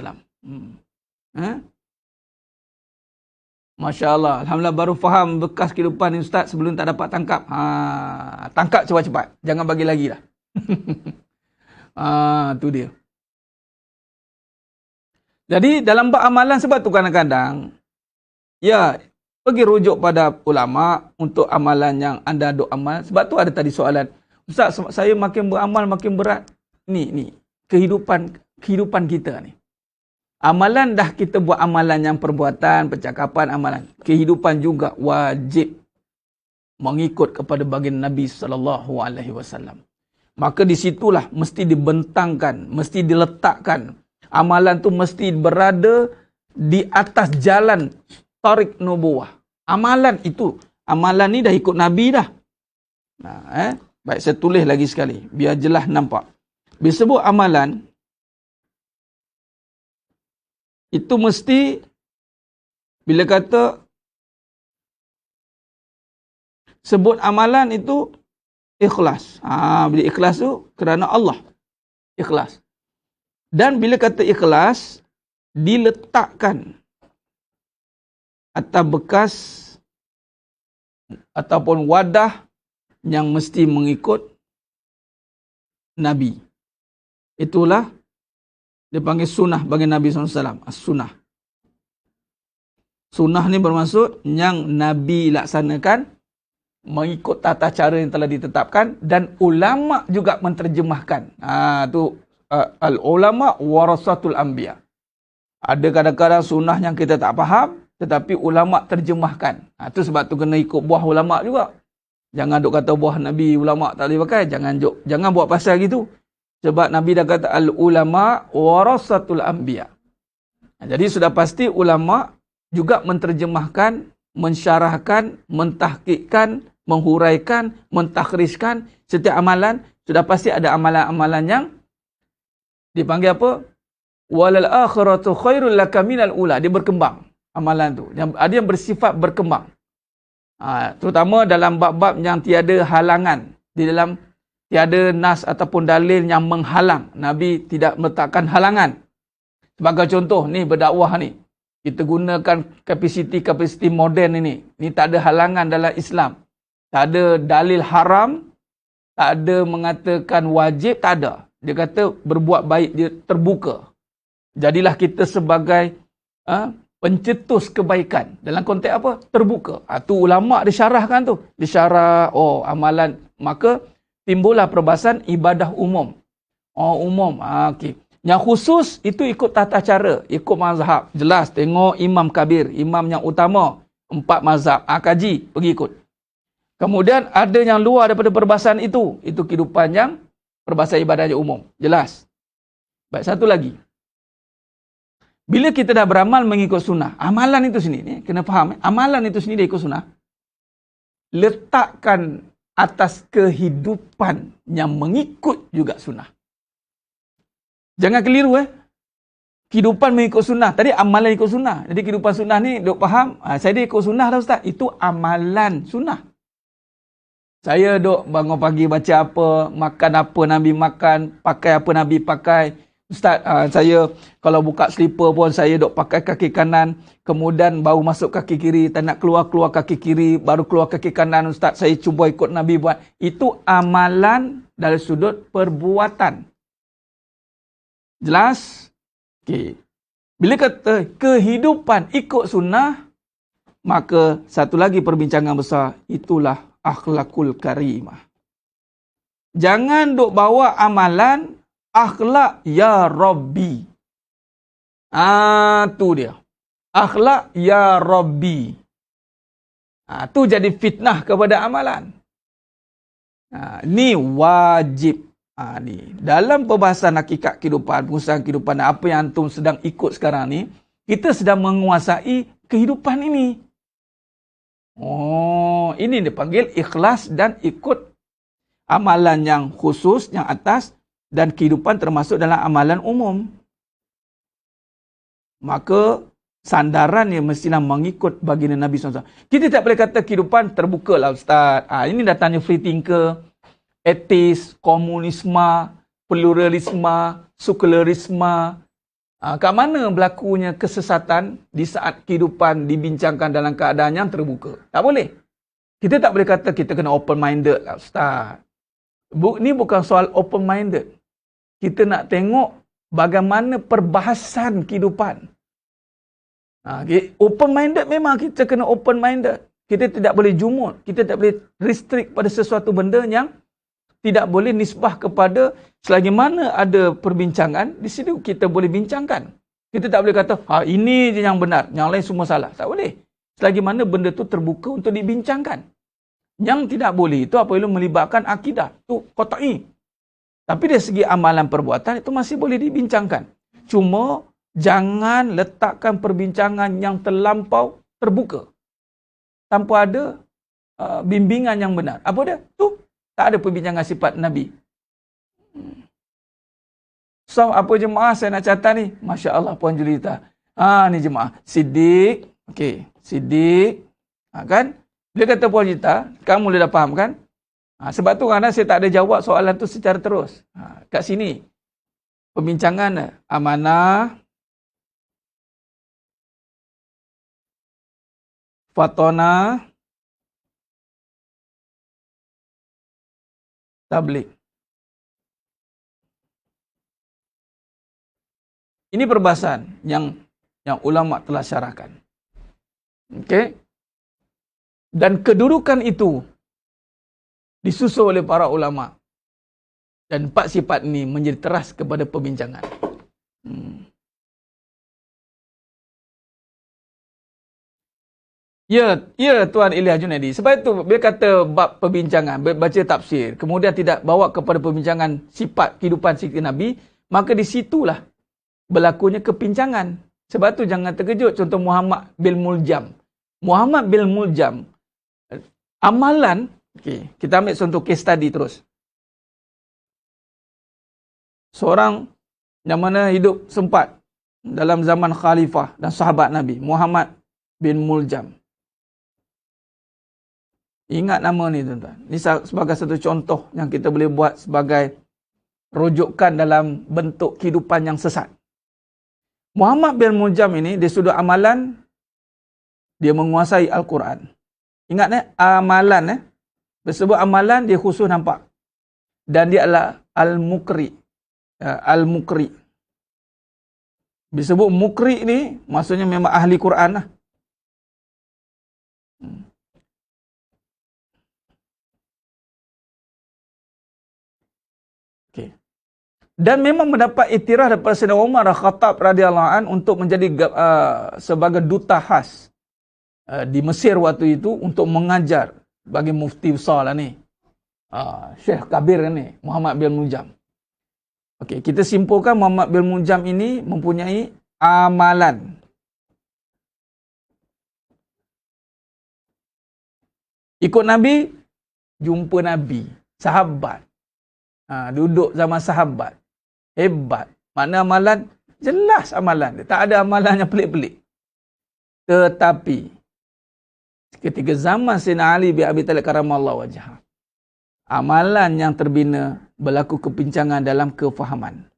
A: Masya Allah. Alhamdulillah baru faham bekas kehidupan ni Ustaz sebelum tak dapat tangkap. Tangkap cepat-cepat. Jangan bagi lagi lah. Tu dia. Jadi dalam bab amalan sebab tu kadang-kadang ya pergi rujuk pada ulama untuk amalan yang anda duk amal. Sebab tu ada tadi soalan, Ustaz saya makin beramal makin berat. Ni kehidupan kita ni. Amalan dah kita buat amalan yang perbuatan, percakapan, amalan. Kehidupan juga wajib mengikut kepada baginda Nabi SAW. Maka di situlah mesti dibentangkan, mesti diletakkan. Amalan tu mesti berada di atas jalan tarik nubuwah. Amalan ni dah ikut Nabi dah. Baik, saya tulis lagi sekali biar jelas nampak. Bila sebut amalan itu mesti bila kata sebut amalan itu ikhlas. Bila ikhlas tu kerana Allah. Ikhlas. Dan bila kata ikhlas diletakkan atas bekas ataupun wadah yang mesti mengikut Nabi. Itulah dia panggil sunnah bagi Nabi SAW. As-sunnah. Sunnah ni bermaksud yang Nabi laksanakan mengikut tata cara yang telah ditetapkan dan ulama juga menterjemahkan. Tu al-ulama warasatul anbiya. Ada kadang-kadang sunnah yang kita tak faham tetapi ulama terjemahkan. Tu sebab tu kena ikut buah ulama juga. Jangan duk kata buah Nabi ulama tak boleh pakai. Jangan buat pasal gitu. Sebab Nabi dah kata al-ulama warasatul anbiya. Jadi sudah pasti ulama juga menterjemahkan, mensyarahkan, mentahqiqkan, menghuraikan, mentakhriskan setiap amalan. Sudah pasti ada amalan-amalan yang dipanggil apa? Walal akhiratu khairul laka minal ula. Dia berkembang amalan tu. Ada yang bersifat berkembang. Terutama dalam bab-bab yang tiada halangan. Di dalam tiada nas ataupun dalil yang menghalang. Nabi tidak meletakkan halangan. Sebagai contoh ni berdakwah ni. Kita gunakan kapasiti moden ini. Ni tak ada halangan dalam Islam. Tak ada dalil haram. Tak ada mengatakan wajib. Tak ada. Dia kata berbuat baik, dia terbuka. Jadilah kita sebagai pencetus kebaikan. Dalam konteks apa? Terbuka. Tu ulama' disyarahkan tu. Disyarah, amalan. Maka timbullah perbahasan ibadah umum. Umum. Okey. Yang khusus, itu ikut tata cara. Ikut mazhab. Jelas, tengok imam kabir. Imam yang utama. 4 mazhab. Kaji, pergi ikut. Kemudian ada yang luar daripada perbahasan itu. Itu kehidupan yang perbahasan ibadahnya umum. Jelas. Baik, satu lagi. Bila kita dah beramal mengikut sunnah, amalan itu sendiri, ni, kena faham, amalan itu sendiri ikut sunnah, letakkan atas kehidupan yang mengikut juga sunnah. Jangan keliru kehidupan mengikut sunnah. Tadi amalan ikut sunnah. Jadi kehidupan sunnah ni, duk faham, saya dah ikut sunnah dah Ustaz. Itu amalan sunnah. Saya duk bangun pagi baca apa, makan apa Nabi makan, pakai apa Nabi pakai. Ustaz, saya kalau buka slipper pun saya duk pakai kaki kanan, kemudian baru masuk kaki kiri, tak nak keluar kaki kiri, baru keluar kaki kanan. Ustaz, saya cuba ikut Nabi buat. Itu amalan dari sudut perbuatan. Jelas? Okey. Bila kata kehidupan ikut sunnah, maka satu lagi perbincangan besar, itulah akhlakul karimah. Jangan duk bawa amalan akhlak ya Rabbi. Tu dia. Akhlak ya Rabbi. Tu jadi fitnah kepada amalan. Ni wajib. Ni. Dalam perbahasan hakikat kehidupan, pengusahaan kehidupan, apa yang antum sedang ikut sekarang ni, kita sedang menguasai kehidupan ini. Ini dipanggil ikhlas dan ikut amalan yang khusus, yang atas, dan kehidupan termasuk dalam amalan umum. Maka sandarannya mestilah mengikut baginda Nabi SAW. Kita tak boleh kata kehidupan terbuka lah Ustaz. Ini datangnya free thinker, etis, komunisme, pluralisme, sekularisme. Kat mana berlakunya kesesatan di saat kehidupan dibincangkan dalam keadaan yang terbuka? Tak boleh. Kita tak boleh kata kita kena open-minded lah Ustaz. Ini bukan soal open-minded. Kita nak tengok bagaimana perbahasan kehidupan. Open-minded memang kita kena open-minded. Kita tidak boleh jumut. Kita tak boleh restrict pada sesuatu benda yang tidak boleh nisbah kepada selagi mana ada perbincangan, di situ kita boleh bincangkan. Kita tak boleh kata, ini je yang benar, yang lain semua salah. Tak boleh. Selagi mana benda tu terbuka untuk dibincangkan. Yang tidak boleh itu apabila melibatkan akidah. Itu qat'i. Tapi dari segi amalan perbuatan itu masih boleh dibincangkan. Cuma jangan letakkan perbincangan yang terlampau terbuka. Tanpa ada bimbingan yang benar. Apa dia? Tu tak ada perbincangan sifat Nabi. So, apa jemaah saya nak catat ni? Masya Allah, Puan Julita. Ni jemaah. Siddiq. Okey, Siddiq. Kan? Dia kata Puan Julita, kamu dah faham kan? Sebab tu kadang saya tak ada jawab soalan tu secara terus. Kat sini. Perbincangan amanah, fatona, tabligh. Ini perbahasan yang ulama telah syarahkan. Okey. Dan kedudukan itu disusul oleh para ulama. Dan 4 sifat ini menjadi teras kepada perbincangan. Ya Tuan Ilyas Junaidi. Sebab itu bila kata bab perbincangan, baca tafsir, kemudian tidak bawa kepada perbincangan sifat kehidupan Siti Nabi, maka di situlah berlakunya kepincangan. Sebab tu jangan terkejut contoh Muhammad bin Muljam. Muhammad bin Muljam, amalan, kita ambil contoh case study terus. Seorang yang mana hidup sempat dalam zaman khalifah dan sahabat Nabi, Muhammad bin Muljam. Ingat nama ni tuan-tuan. Ini sebagai satu contoh yang kita boleh buat sebagai rujukan dalam bentuk kehidupan yang sesat. Muhammad bin Muljam ini, dia sudah amalan, dia menguasai Al-Quran. Ingat amalan Disebut amalan, dia khusus nampak. Dan dia adalah Al-Mukri. Al-Mukri. Disebut Mukri ni, maksudnya memang ahli Quran lah. Okay. Dan memang mendapat iktiraf daripada Sayyidina Umar Khattab radhiyallahu an untuk menjadi sebagai duta khas di Mesir waktu itu untuk mengajar bagi mufti besar lah ni. Syekh Kabir ni, Muhammad bin Muljam. Okey, kita simpulkan Muhammad bin Muljam ini mempunyai amalan. Ikut Nabi, jumpa Nabi, sahabat. Duduk zaman sahabat. Hebat. Mana amalan? Jelas amalan dia. Tak ada amalan yang pelik-pelik. Tetapi, ketika zaman Sayyidina Ali bin Abi Talib karamallahu wajhah, amalan yang terbina berlaku kepincangan dalam kefahaman.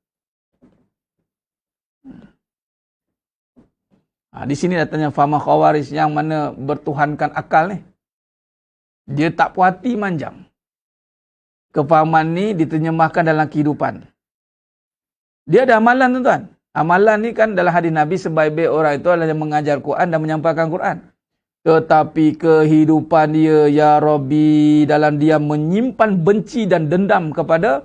A: Di sini datangnya faham Khawarij yang mana bertuhankan akal ni. Dia tak puas hati manjang. Kefahaman ni diterjemahkan dalam kehidupan. Dia ada amalan tuan-tuan. Amalan ni kan dalam hadis Nabi sebaik-baik orang itu adalah yang mengajar Quran dan menyampaikan Quran. Tetapi kehidupan dia, ya Rabbi, dalam dia menyimpan benci dan dendam kepada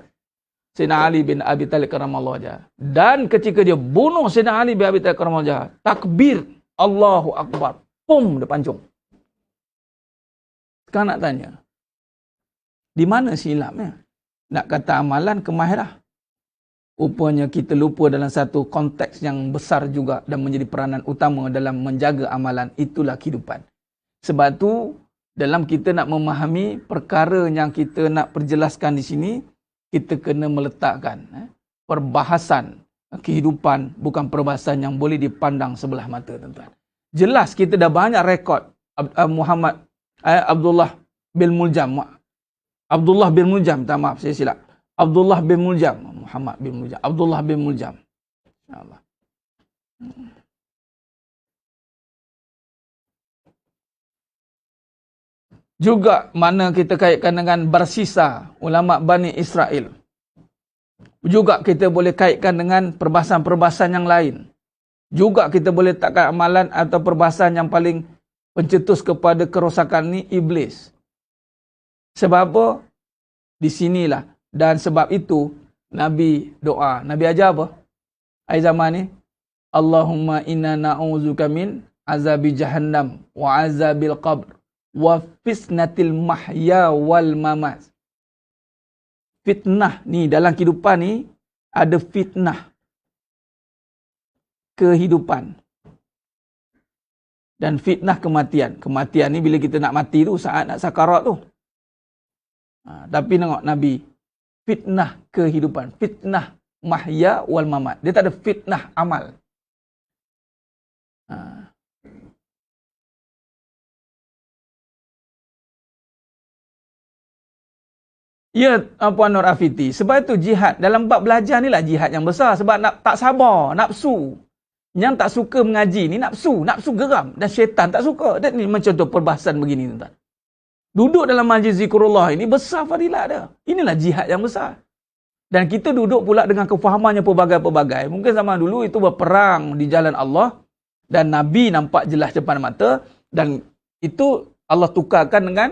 A: Sayyidina Ali bin Abi Talib karamallahu wajhah. Dan ketika dia bunuh Sayyidina Ali bin Abi Talib karamallahu wajhah, takbir, Allahu Akbar, pum, dia pancung. Sekarang nak tanya, di mana silapnya? Nak kata amalan kemahiran. Rupanya kita lupa dalam satu konteks yang besar juga dan menjadi peranan utama dalam menjaga amalan. Itulah kehidupan. Sebab tu dalam kita nak memahami perkara yang kita nak perjelaskan di sini, kita kena meletakkan perbahasan kehidupan, bukan perbahasan yang boleh dipandang sebelah mata, tuan-tuan. Jelas kita dah banyak rekod Abdullah bin Muljam. Abdullah bin Muljam, tak maaf saya silap. Abdullah bin Muljam, Muhammad bin Muljam, Abdullah bin Muljam. InsyaAllah. Juga mana kita kaitkan dengan Barsisa, ulama Bani Israel. Juga kita boleh kaitkan dengan perbahasan-perbahasan yang lain. Juga kita boleh takkan amalan atau perbahasan yang paling pencetus kepada kerosakan ni iblis. Sebab apa? Di sinilah. Dan sebab itu Nabi doa. Nabi ajar apa? Akhir zaman ni, Allahumma inna na'udzuka min azabi jahannam wa azabil qabr wa fitnatil mahya wal mamat. Fitnah ni dalam kehidupan ni ada fitnah kehidupan dan fitnah kematian. Kematian ni bila kita nak mati tu, saat nak sakarat tu. Tapi tengok Nabi, fitnah kehidupan, fitnah mahya wal mamat. Dia tak ada fitnah amal. Ya, Puan Nur Afiti. Sebab itu jihad, dalam bab belajar ni lah jihad yang besar. Sebab tak sabar, nafsu. Yang tak suka mengaji ni nafsu geram. Dan syaitan tak suka. Dan ni macam tu perbahasan begini, tuan-tuan. Duduk dalam majlis zikrullah ini besar fadilat dia. Inilah jihad yang besar. Dan kita duduk pula dengan kefahamannya pelbagai-pelbagai. Mungkin zaman dulu itu berperang di jalan Allah. Dan Nabi nampak jelas depan mata. Dan itu Allah tukarkan dengan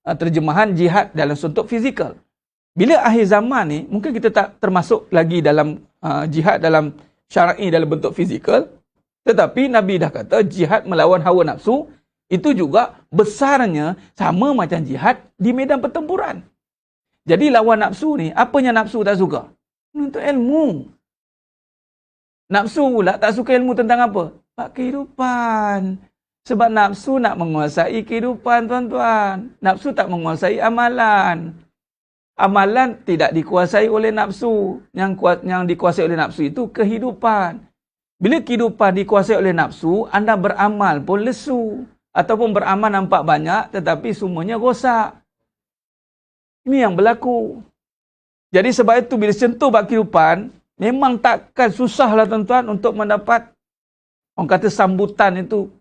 A: terjemahan jihad dalam bentuk fizikal. Bila akhir zaman ni, mungkin kita tak termasuk lagi dalam jihad dalam syar'i dalam bentuk fizikal. Tetapi Nabi dah kata jihad melawan hawa nafsu itu juga besarnya sama macam jihad di medan pertempuran. Jadi lawan nafsu ni, apanya nafsu tak suka? Menuntut ilmu. Nafsu pula tak suka ilmu tentang apa? Bab kehidupan. Sebab nafsu nak menguasai kehidupan, tuan-tuan. Nafsu tak menguasai amalan. Amalan tidak dikuasai oleh nafsu. Yang dikuasai oleh nafsu itu kehidupan. Bila kehidupan dikuasai oleh nafsu, anda beramal pun lesu. Ataupun beramal nampak banyak, tetapi semuanya rosak. Ini yang berlaku. Jadi sebab itu bila sentuh bab kehidupan, memang takkan susahlah, tuan-tuan, untuk mendapat, orang kata sambutan itu,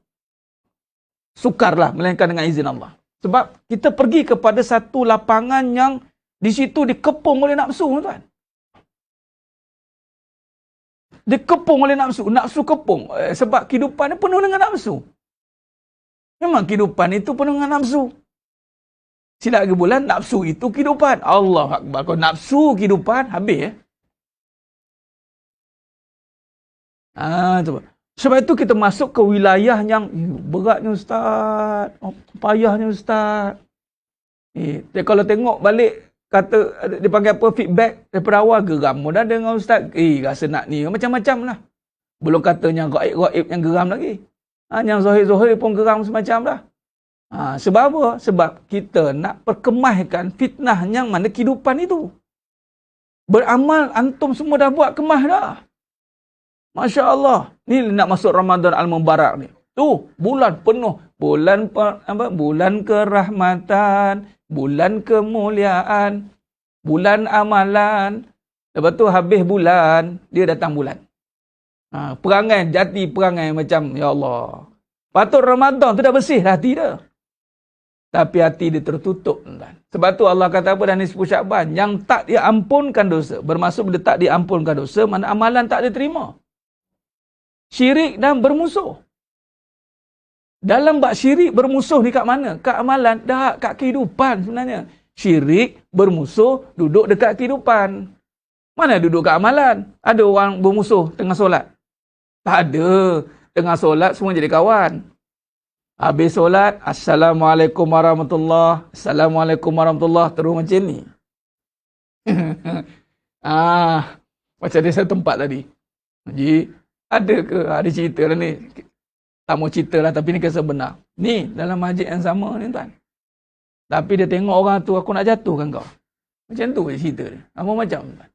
A: sukarlah, melainkan dengan izin Allah. Sebab kita pergi kepada satu lapangan yang di situ dikepung oleh nafsu, tuan. Dikepung oleh nafsu. Nafsu kepung. Sebab kehidupan ni penuh dengan nafsu. Memang kehidupan itu penuh dengan nafsu. Silap lagi bulan, nafsu itu kehidupan. Allah Akbar. Kalau nafsu kehidupan, habis. Sebab itu kita masuk ke wilayah yang beratnya ustaz, payahnya ustaz. Kalau tengok balik, kata dia panggil apa, feedback daripada awal, geram dah dengan ustaz. Rasa nak ni macam-macam lah. Belum katanya gaib-gaib yang geram lagi. Yang zahir-zahir pun geram semacam dah. Sebab apa? Sebab kita nak perkemahkan fitnah yang mana kehidupan itu. Beramal, antum semua dah buat kemah dah. Masya Allah. Ni nak masuk Ramadan Al-Mubarak ni. Tu, bulan penuh. Bulan kerahmatan, bulan kemuliaan, bulan amalan. Lepas tu habis bulan, dia datang bulan. Perangai, jati perangai macam, ya Allah. Patut Ramadan tu dah bersih hati dia. Tapi hati dia tertutup. Sebab tu Allah kata apa dalam Nisfu Sya'ban? Yang tak diampunkan dosa. Bermaksud bila tak diampunkan dosa, mana amalan tak diterima. Syirik dan bermusuh. Dalam bab syirik bermusuh ni kat mana? Kat amalan, dah kat kehidupan sebenarnya. Syirik bermusuh duduk dekat kehidupan. Mana duduk kat amalan? Ada orang bermusuh tengah solat? Tak ada. Tengah solat semua jadi kawan. Habis solat, Assalamualaikum warahmatullahi, Assalamualaikum warahmatullahi, terus macam ni. Macam dia satu tempat tadi. Jadi, ada ke? Ada cerita lah ni. Tak mau cerita lah, tapi ni kisah benar. Ni, dalam masjid yang sama ni, tuan. Tapi dia tengok orang tu, aku nak jatuhkan kau. Macam tu cerita dia. Apa macam, tuan.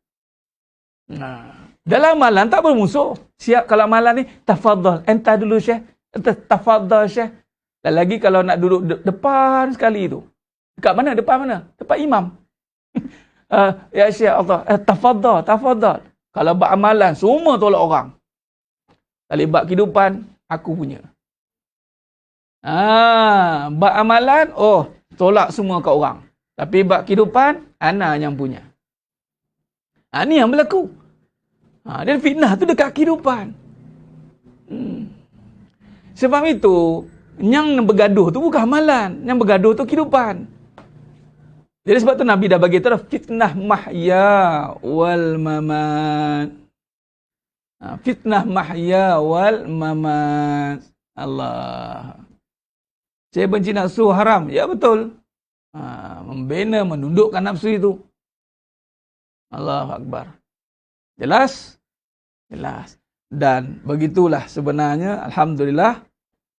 A: Dalam amalan tak bermusuh. Siap kalau amalan ni, tafadhal. Entah dulu Syekh. Tafadhal Syekh. Dan lagi kalau nak duduk depan sekali tu. Dekat mana? Depan mana? Depan imam. Ya Syekh Allah. Tafadhal. Kalau buat amalan, semua tolak orang. Kalau buat kehidupan, aku punya. Buat amalan, tolak semua kat orang. Tapi buat kehidupan, ana yang punya. Ni yang berlaku. Dan fitnah tu dekat kehidupan. Sebab itu, yang bergaduh tu bukan amalan. Yang bergaduh tu kehidupan. Jadi sebab tu Nabi dah bagi tahu fitnah mahya wal mamat. Fitnah mahya wal mamat. Allah. Saya benci nafsu haram. Ya betul. Membina, menundukkan nafsu itu. Allahu Akbar. Jelas? Jelas. Dan begitulah sebenarnya, Alhamdulillah,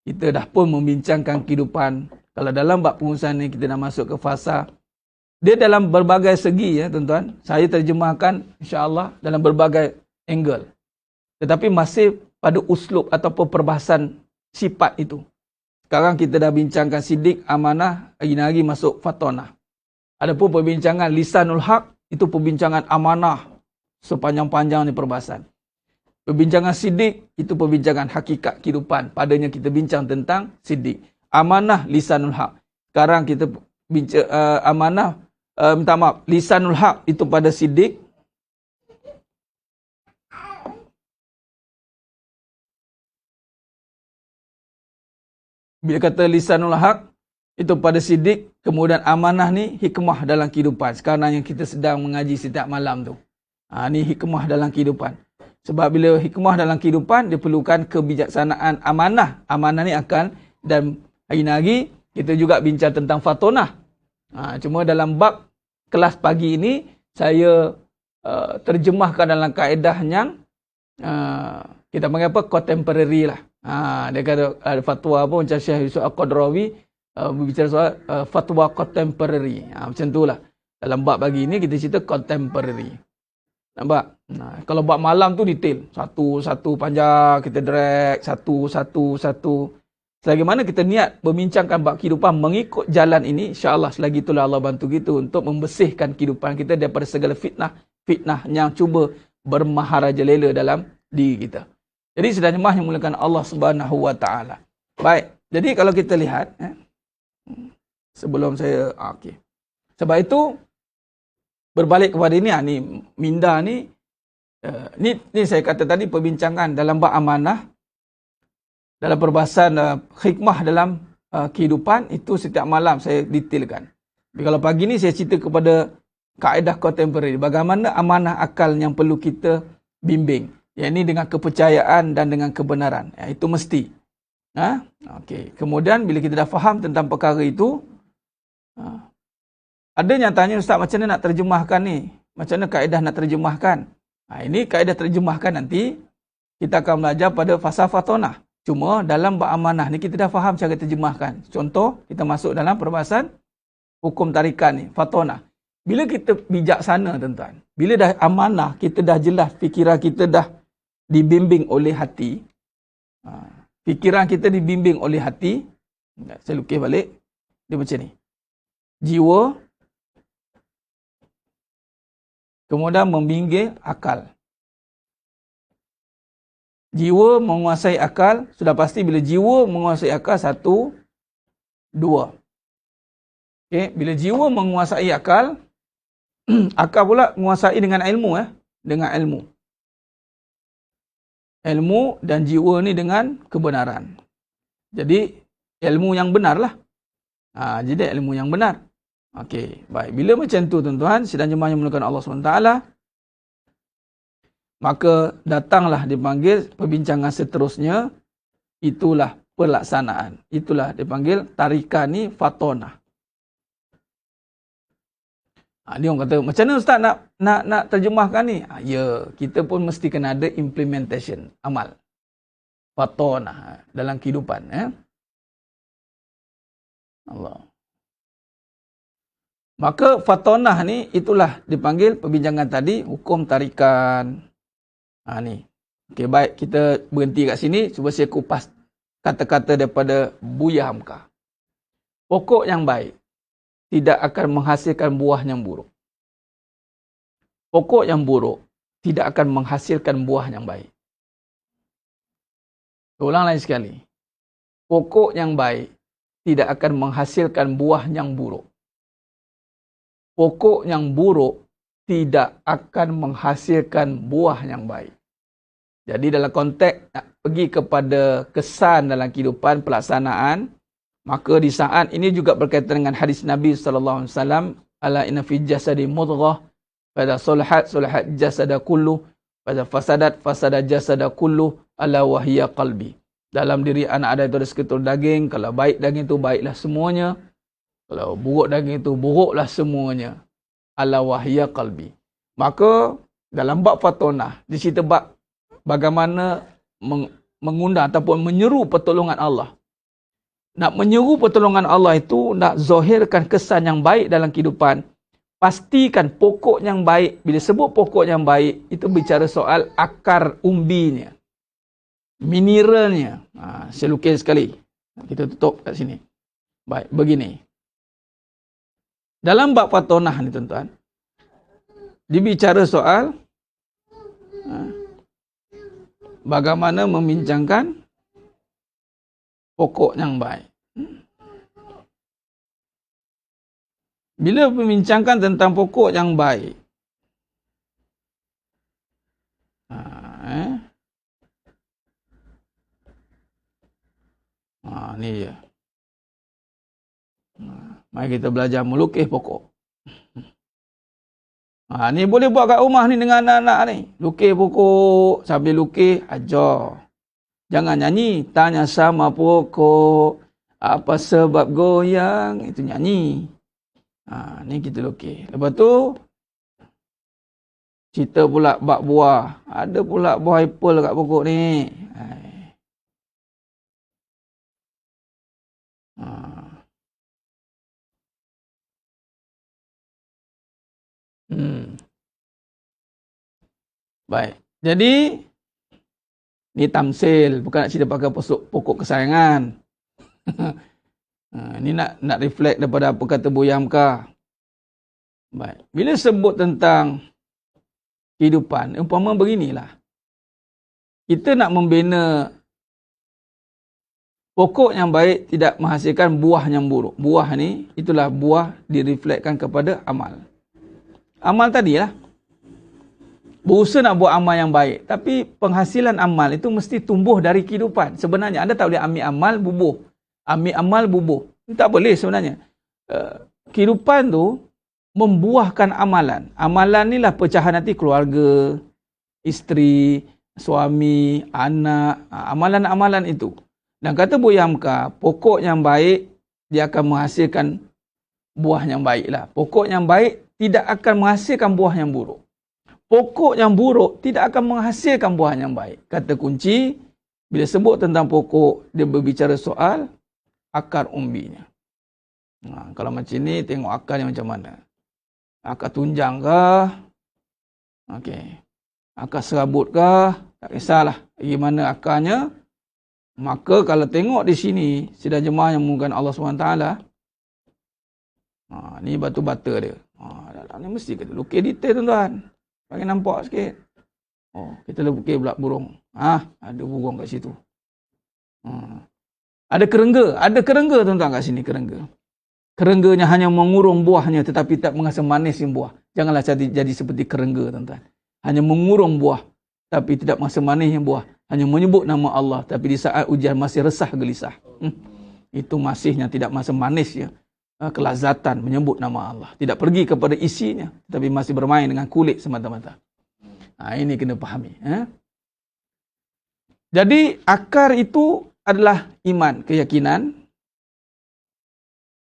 A: kita dah pun membincangkan kehidupan. Kalau dalam bab pengurusan ni, kita dah masuk ke fasa. Dia dalam berbagai segi, ya tuan-tuan. Saya terjemahkan, insya-Allah, dalam berbagai angle. Tetapi masih pada uslub ataupun perbahasan sifat itu. Sekarang kita dah bincangkan sidik, amanah, lagi masuk fatonah. Adapun perbincangan lisanul haq, itu perbincangan amanah. Sepanjang-panjang ni perbahasan. Perbincangan sidik, itu perbincangan hakikat kehidupan. Padanya kita bincang tentang sidik. Amanah, lisanul haq. Sekarang kita bincang amanah, lisanul haq itu pada sidik. Bila kata lisanul haq, itu pada sidik, kemudian amanah ni hikmah dalam kehidupan. Sekarang yang kita sedang mengaji setiap malam tu. Ni hikmah dalam kehidupan. Sebab bila hikmah dalam kehidupan, dia perlukan kebijaksanaan amanah. Amanah ni akan, dan hari-hari kita juga bincang tentang fatonah. Cuma dalam bab kelas pagi ini, saya terjemahkan dalam kaedah yang kita panggil apa? Contemporary lah. Dia kata ada fatwa apa macam Syekh Yusuf Al-Qadrawi berbicara soal fatwa contemporary. Macam tu lah. Dalam bab pagi ini kita cerita contemporary. Nampak? Kalau buat malam tu detail. Satu-satu panjang, kita drag, satu. Selagi mana kita niat membincangkan bab kehidupan mengikut jalan ini, insya-Allah selagi itulah Allah bantu kita untuk membersihkan kehidupan kita daripada segala fitnah yang cuba bermaharajalela dalam diri kita. Jadi sedang jemaah yang mulakan Allah Subhanahu wa taala. Baik. Jadi kalau kita lihat sebelum saya okey. Sebab itu berbalik kepada ini, ni minda ni, ni saya kata tadi perbincangan dalam bab amanah, dalam perbahasan hikmah dalam kehidupan, itu setiap malam saya detailkan. Tapi kalau pagi ni saya cerita kepada kaedah contemporary, bagaimana amanah akal yang perlu kita bimbing, yang ini dengan kepercayaan dan dengan kebenaran. Itu mesti. Okey. Kemudian bila kita dah faham tentang perkara itu, ada yang tanya, Ustaz, macam mana nak terjemahkan ni? Macam mana kaedah nak terjemahkan? Ini kaedah terjemahkan nanti kita akan belajar pada fasa fatonah. Cuma dalam bab amanah ni kita dah faham cara terjemahkan. Contoh, kita masuk dalam perbahasan hukum tarikan ni, fatonah. Bila kita bijaksana, tuan-tuan, bila dah amanah, kita dah jelas, fikiran kita dah dibimbing oleh hati. Fikiran kita dibimbing oleh hati. Saya lukis balik. Dia macam ni. Jiwa, kemudian membingkil akal. Jiwa menguasai akal, sudah pasti bila jiwa menguasai akal, 1, 2. Okay. Bila jiwa menguasai akal, akal pula menguasai dengan ilmu. Dengan ilmu. Ilmu dan jiwa ni dengan kebenaran. Jadi, ilmu yang benar lah. Jadi, ilmu yang benar. Okey, baik. Bila macam tu tuan-tuan, sidang jemaah yang memerlukan Allah SWT, maka datanglah dipanggil perbincangan seterusnya, itulah pelaksanaan. Itulah dipanggil tarikan ni fatonah. Dia orang kata, macam mana Ustaz nak terjemahkan ni? Ya, kita pun mesti kena ada implementation, amal. Fatonah dalam kehidupan. Allah. Maka fatonah ni itulah dipanggil perbincangan tadi, hukum tarikan. Ni. Okey, baik, kita berhenti kat sini. Cuba saya kupas kata-kata daripada Buya Hamka. Pokok yang baik tidak akan menghasilkan buah yang buruk. Pokok yang buruk tidak akan menghasilkan buah yang baik. Ulang lain sekali. Pokok yang baik tidak akan menghasilkan buah yang buruk. Pokok yang buruk tidak akan menghasilkan buah yang baik. Jadi dalam konteks nak pergi kepada kesan dalam kehidupan pelaksanaan, maka di saat ini juga berkaitan dengan hadis Nabi SAW, ala inna fi jasadi mudghah, pada salahat jasada kullu, pada fasada jasada kullu, ala wahiyya qalbi. Dalam diri anak ada itu ada seketul daging, kalau baik daging itu baiklah semuanya, kalau buruk daging itu buruklah semuanya, ala wahiyya qalbi. Maka dalam bab fatonah, di situ bab bagaimana mengundang ataupun menyeru pertolongan Allah. Nak menyeru pertolongan Allah itu, nak zahirkan kesan yang baik dalam kehidupan, pastikan pokok yang baik. Bila sebut pokok yang baik, itu bicara soal akar umbinya, mineralnya. Saya lukis sekali. Kita tutup kat sini. Baik, begini. Dalam bab fatonah ni tuan-tuan, dibicara soal bagaimana membincangkan pokok yang baik. Bila membincangkan tentang pokok yang baik, ni je. Mari kita belajar melukis pokok. Ni boleh buat kat rumah ni dengan anak-anak ni. Lukis pokok, sambil lukis, ajar. Jangan nyanyi, tanya sama pokok, apa sebab goyang, itu nyanyi. Ni kita lukis. Lepas tu, cerita pula bab buah. Ada pula buah apple kat pokok ni. Baik. Jadi, ni tamsil. Bukan nak cerita pakai pokok kesayangan. Ni nak reflect daripada apa kata Buya Hamka. Baik. Bila sebut tentang kehidupan, umpama beginilah. Kita nak membina pokok yang baik tidak menghasilkan buah yang buruk. Buah ni, itulah buah direflektkan kepada amal. Amal tadilah. Berusaha nak buat amal yang baik. Tapi penghasilan amal itu mesti tumbuh dari kehidupan. Sebenarnya anda tak boleh ambil amal bubuh. Ambil amal bubuh. Tak boleh sebenarnya. Kehidupan tu membuahkan amalan. Amalan ni lah pecahan nanti keluarga, isteri, suami, anak. Amalan-amalan itu. Dan kata Buya Hamka, pokok yang baik, dia akan menghasilkan buah yang baik lah. Pokok yang baik tidak akan menghasilkan buah yang buruk. Pokok yang buruk tidak akan menghasilkan buah yang baik. Kata kunci, bila sebut tentang pokok, dia berbicara soal akar umbinya. Kalau macam ni, tengok akarnya macam mana. Akar tunjang kah? Okey. Akar serabut kah? Tak kisahlah bagaimana akarnya. Maka kalau tengok di sini, sidang jemaah yang menggunakan Allah SWT, ni batu bata dia. Dalam ni mesti kita lukis detail tuan-tuan. Bagi nampak sikit. Kita lukis pula burung. Ada burung kat situ. Ada kerengga. Ada kerengga tuan-tuan kat sini, kerengga. Kerengganya hanya mengurung buahnya tetapi tak mengasa manis yang buah. Janganlah jadi seperti kerengga tuan-tuan. Hanya mengurung buah tapi tidak mengasa manis yang buah. Hanya menyebut nama Allah tapi di saat ujian masih resah gelisah. Itu masihnya tidak masa manis ya. Kelazatan menyebut nama Allah. Tidak pergi kepada isinya, tetapi masih bermain dengan kulit semata-mata. Ini kena pahami. Jadi, akar itu adalah iman, keyakinan.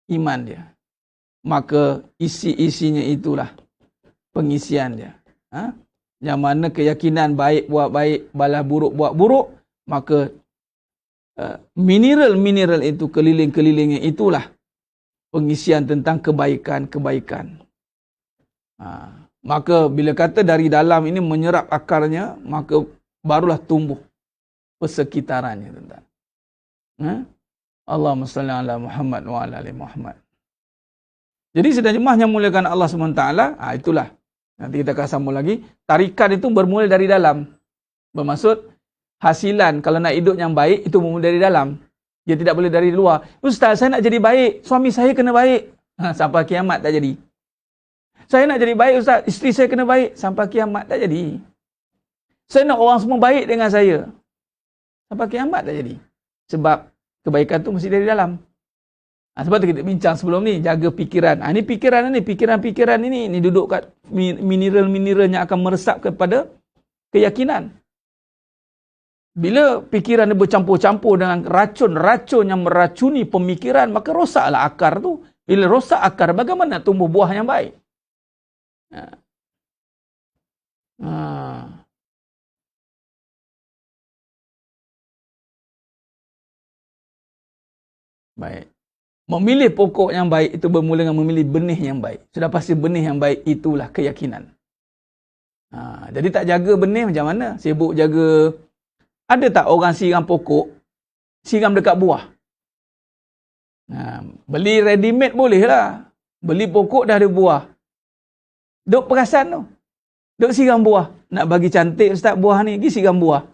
A: Iman dia. Maka, isi-isinya itulah pengisian dia. Yang mana keyakinan baik buat baik, balas buruk buat buruk, maka mineral-mineral itu, keliling-kelilingnya itulah pengisian tentang kebaikan-kebaikan. Maka bila kata dari dalam ini menyerap akarnya, maka barulah tumbuh persekitarannya, tuan-tuan. Allahumma salli ala Muhammad wa ala ali Muhammad. Jadi sedang jemaah yang muliakan Allah SWT, itulah. Nanti kita akan sambung lagi. Tarikat itu bermula dari dalam. Bermaksud, hasilan kalau nak hidup yang baik, itu bermula dari dalam. Dia tidak boleh dari luar. Ustaz, saya nak jadi baik. Suami saya kena baik. Sampai kiamat tak jadi. Saya nak jadi baik, Ustaz. Isteri saya kena baik. Sampai kiamat tak jadi. Saya nak orang semua baik dengan saya. Sampai kiamat tak jadi. Sebab kebaikan tu mesti dari dalam. Sebab tu kita bincang sebelum ni, jaga fikiran. Ini fikiran ni, fikiran-fikiran ini duduk kat mineral-mineral yang akan meresap kepada keyakinan. Bila fikiran ni bercampur-campur dengan racun-racun yang meracuni pemikiran, maka rosaklah akar tu. Bila rosak akar, bagaimana nak tumbuh buah yang baik? Baik. Memilih pokok yang baik itu bermula dengan memilih benih yang baik. Sudah pasti benih yang baik itulah keyakinan. Jadi tak jaga benih macam mana? Sibuk jaga. Ada tak orang siram pokok, siram dekat buah? Beli ready made boleh lah. Beli pokok dah ada buah. Duk perasan tu. Duk siram buah. Nak bagi cantik Ustaz buah ni, pergi siram buah.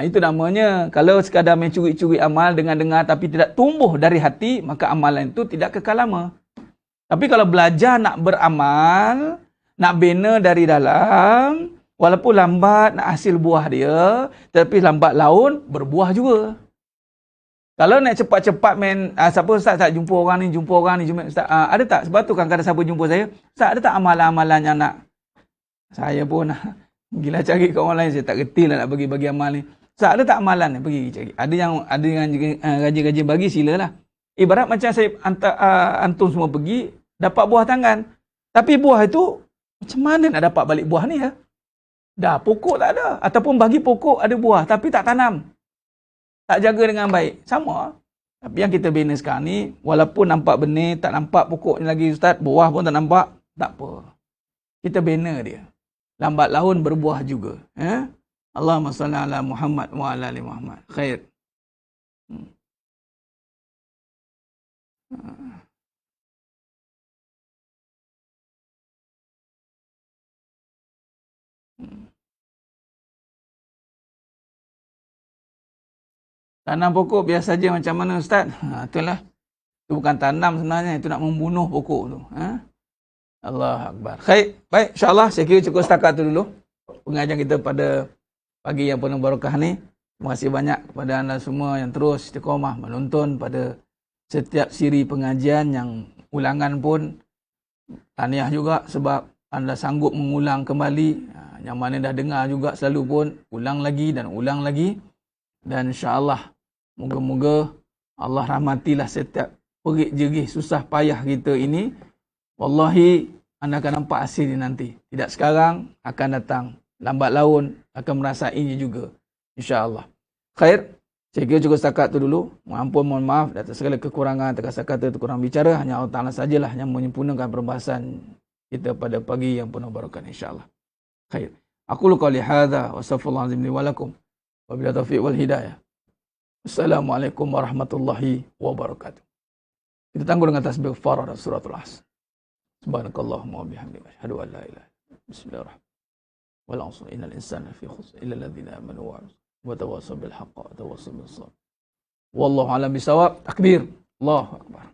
A: Itu namanya, kalau sekadar main curi-curi amal dengan dengar tapi tidak tumbuh dari hati, maka amalan itu tidak kekal lama. Tapi kalau belajar nak beramal, nak bina dari dalam, walaupun lambat nak hasil buah dia, tapi lambat laun berbuah juga. Kalau nak cepat-cepat main, siapa Ustaz tak jumpa orang ni, jumpa Ustaz, ada tak? Sebab tu kadang-kadang siapa jumpa saya, Ustaz ada tak amalan-amalan yang nak? Saya pun gila cari kat orang lain, saya tak kerti lah nak bagi-bagi amal ni. Ustaz ada tak amalan ni? Pergi cari. Ada yang rajin-rajin bagi, silalah. Ibarat macam saya antum semua pergi, dapat buah tangan. Tapi buah itu, macam mana nak dapat balik buah ni ya? Dah pokok tak ada. Ataupun bagi pokok ada buah, tapi tak tanam. Tak jaga dengan baik. Sama. Tapi yang kita bina sekarang ni, walaupun nampak benih, tak nampak pokok ni lagi Ustaz, buah pun tak nampak, tak apa. Kita bina dia. Lambat laun berbuah juga. Allahumma salli ala Muhammad wa ala ali Muhammad. Khair. Tanam pokok biasa saja macam mana Ustaz? Itulah. Itu bukan tanam sebenarnya, itu nak membunuh pokok tu. Allah Akbar. Baik, insyaAllah saya kira cukup setakat tu dulu pengajian kita pada pagi yang penuh barakah ni. Terima kasih banyak kepada anda semua yang terus istiqamah menonton pada setiap siri pengajian, yang ulangan pun tahniah juga sebab anda sanggup mengulang kembali. Yang mana dah dengar juga selalu pun ulang lagi dan ulang lagi. Dan insyaAllah moga-moga Allah rahmatilah setiap perik jerih susah payah kita ini. Wallahi, anda akan nampak hasilnya nanti. Tidak sekarang, akan datang. Lambat laun, akan merasainya juga. InsyaAllah. Khair. Saya kira cukup setakat tu dulu. Mohon maaf atas segala kekurangan, terkata-kata, kurang bicara. Hanya Allah Ta'ala sajalah yang menyempurnakan perbahasan kita pada pagi yang penuh barakah, insyaAllah. Khair. Aku qali hadha wa astaghfirullahalazim li wa lakum. Wabillahi taufiq wal hidayah. Assalamualaikum warahmatullahi wabarakatuh. Kita tangguh dengan tasbih farah dan suratul Asr. Subhanakallahumma wa bihamdika asyhadu an la ilaha illa anta Bismillahirrahmanirrahim. Wal 'asri innal insana lafi khusr illa alladhina amanu wa tawassaw bil haqqi wa tawassaw bis sabr. Wallahu a'lam bisawab. Takbir. Allahu akbar.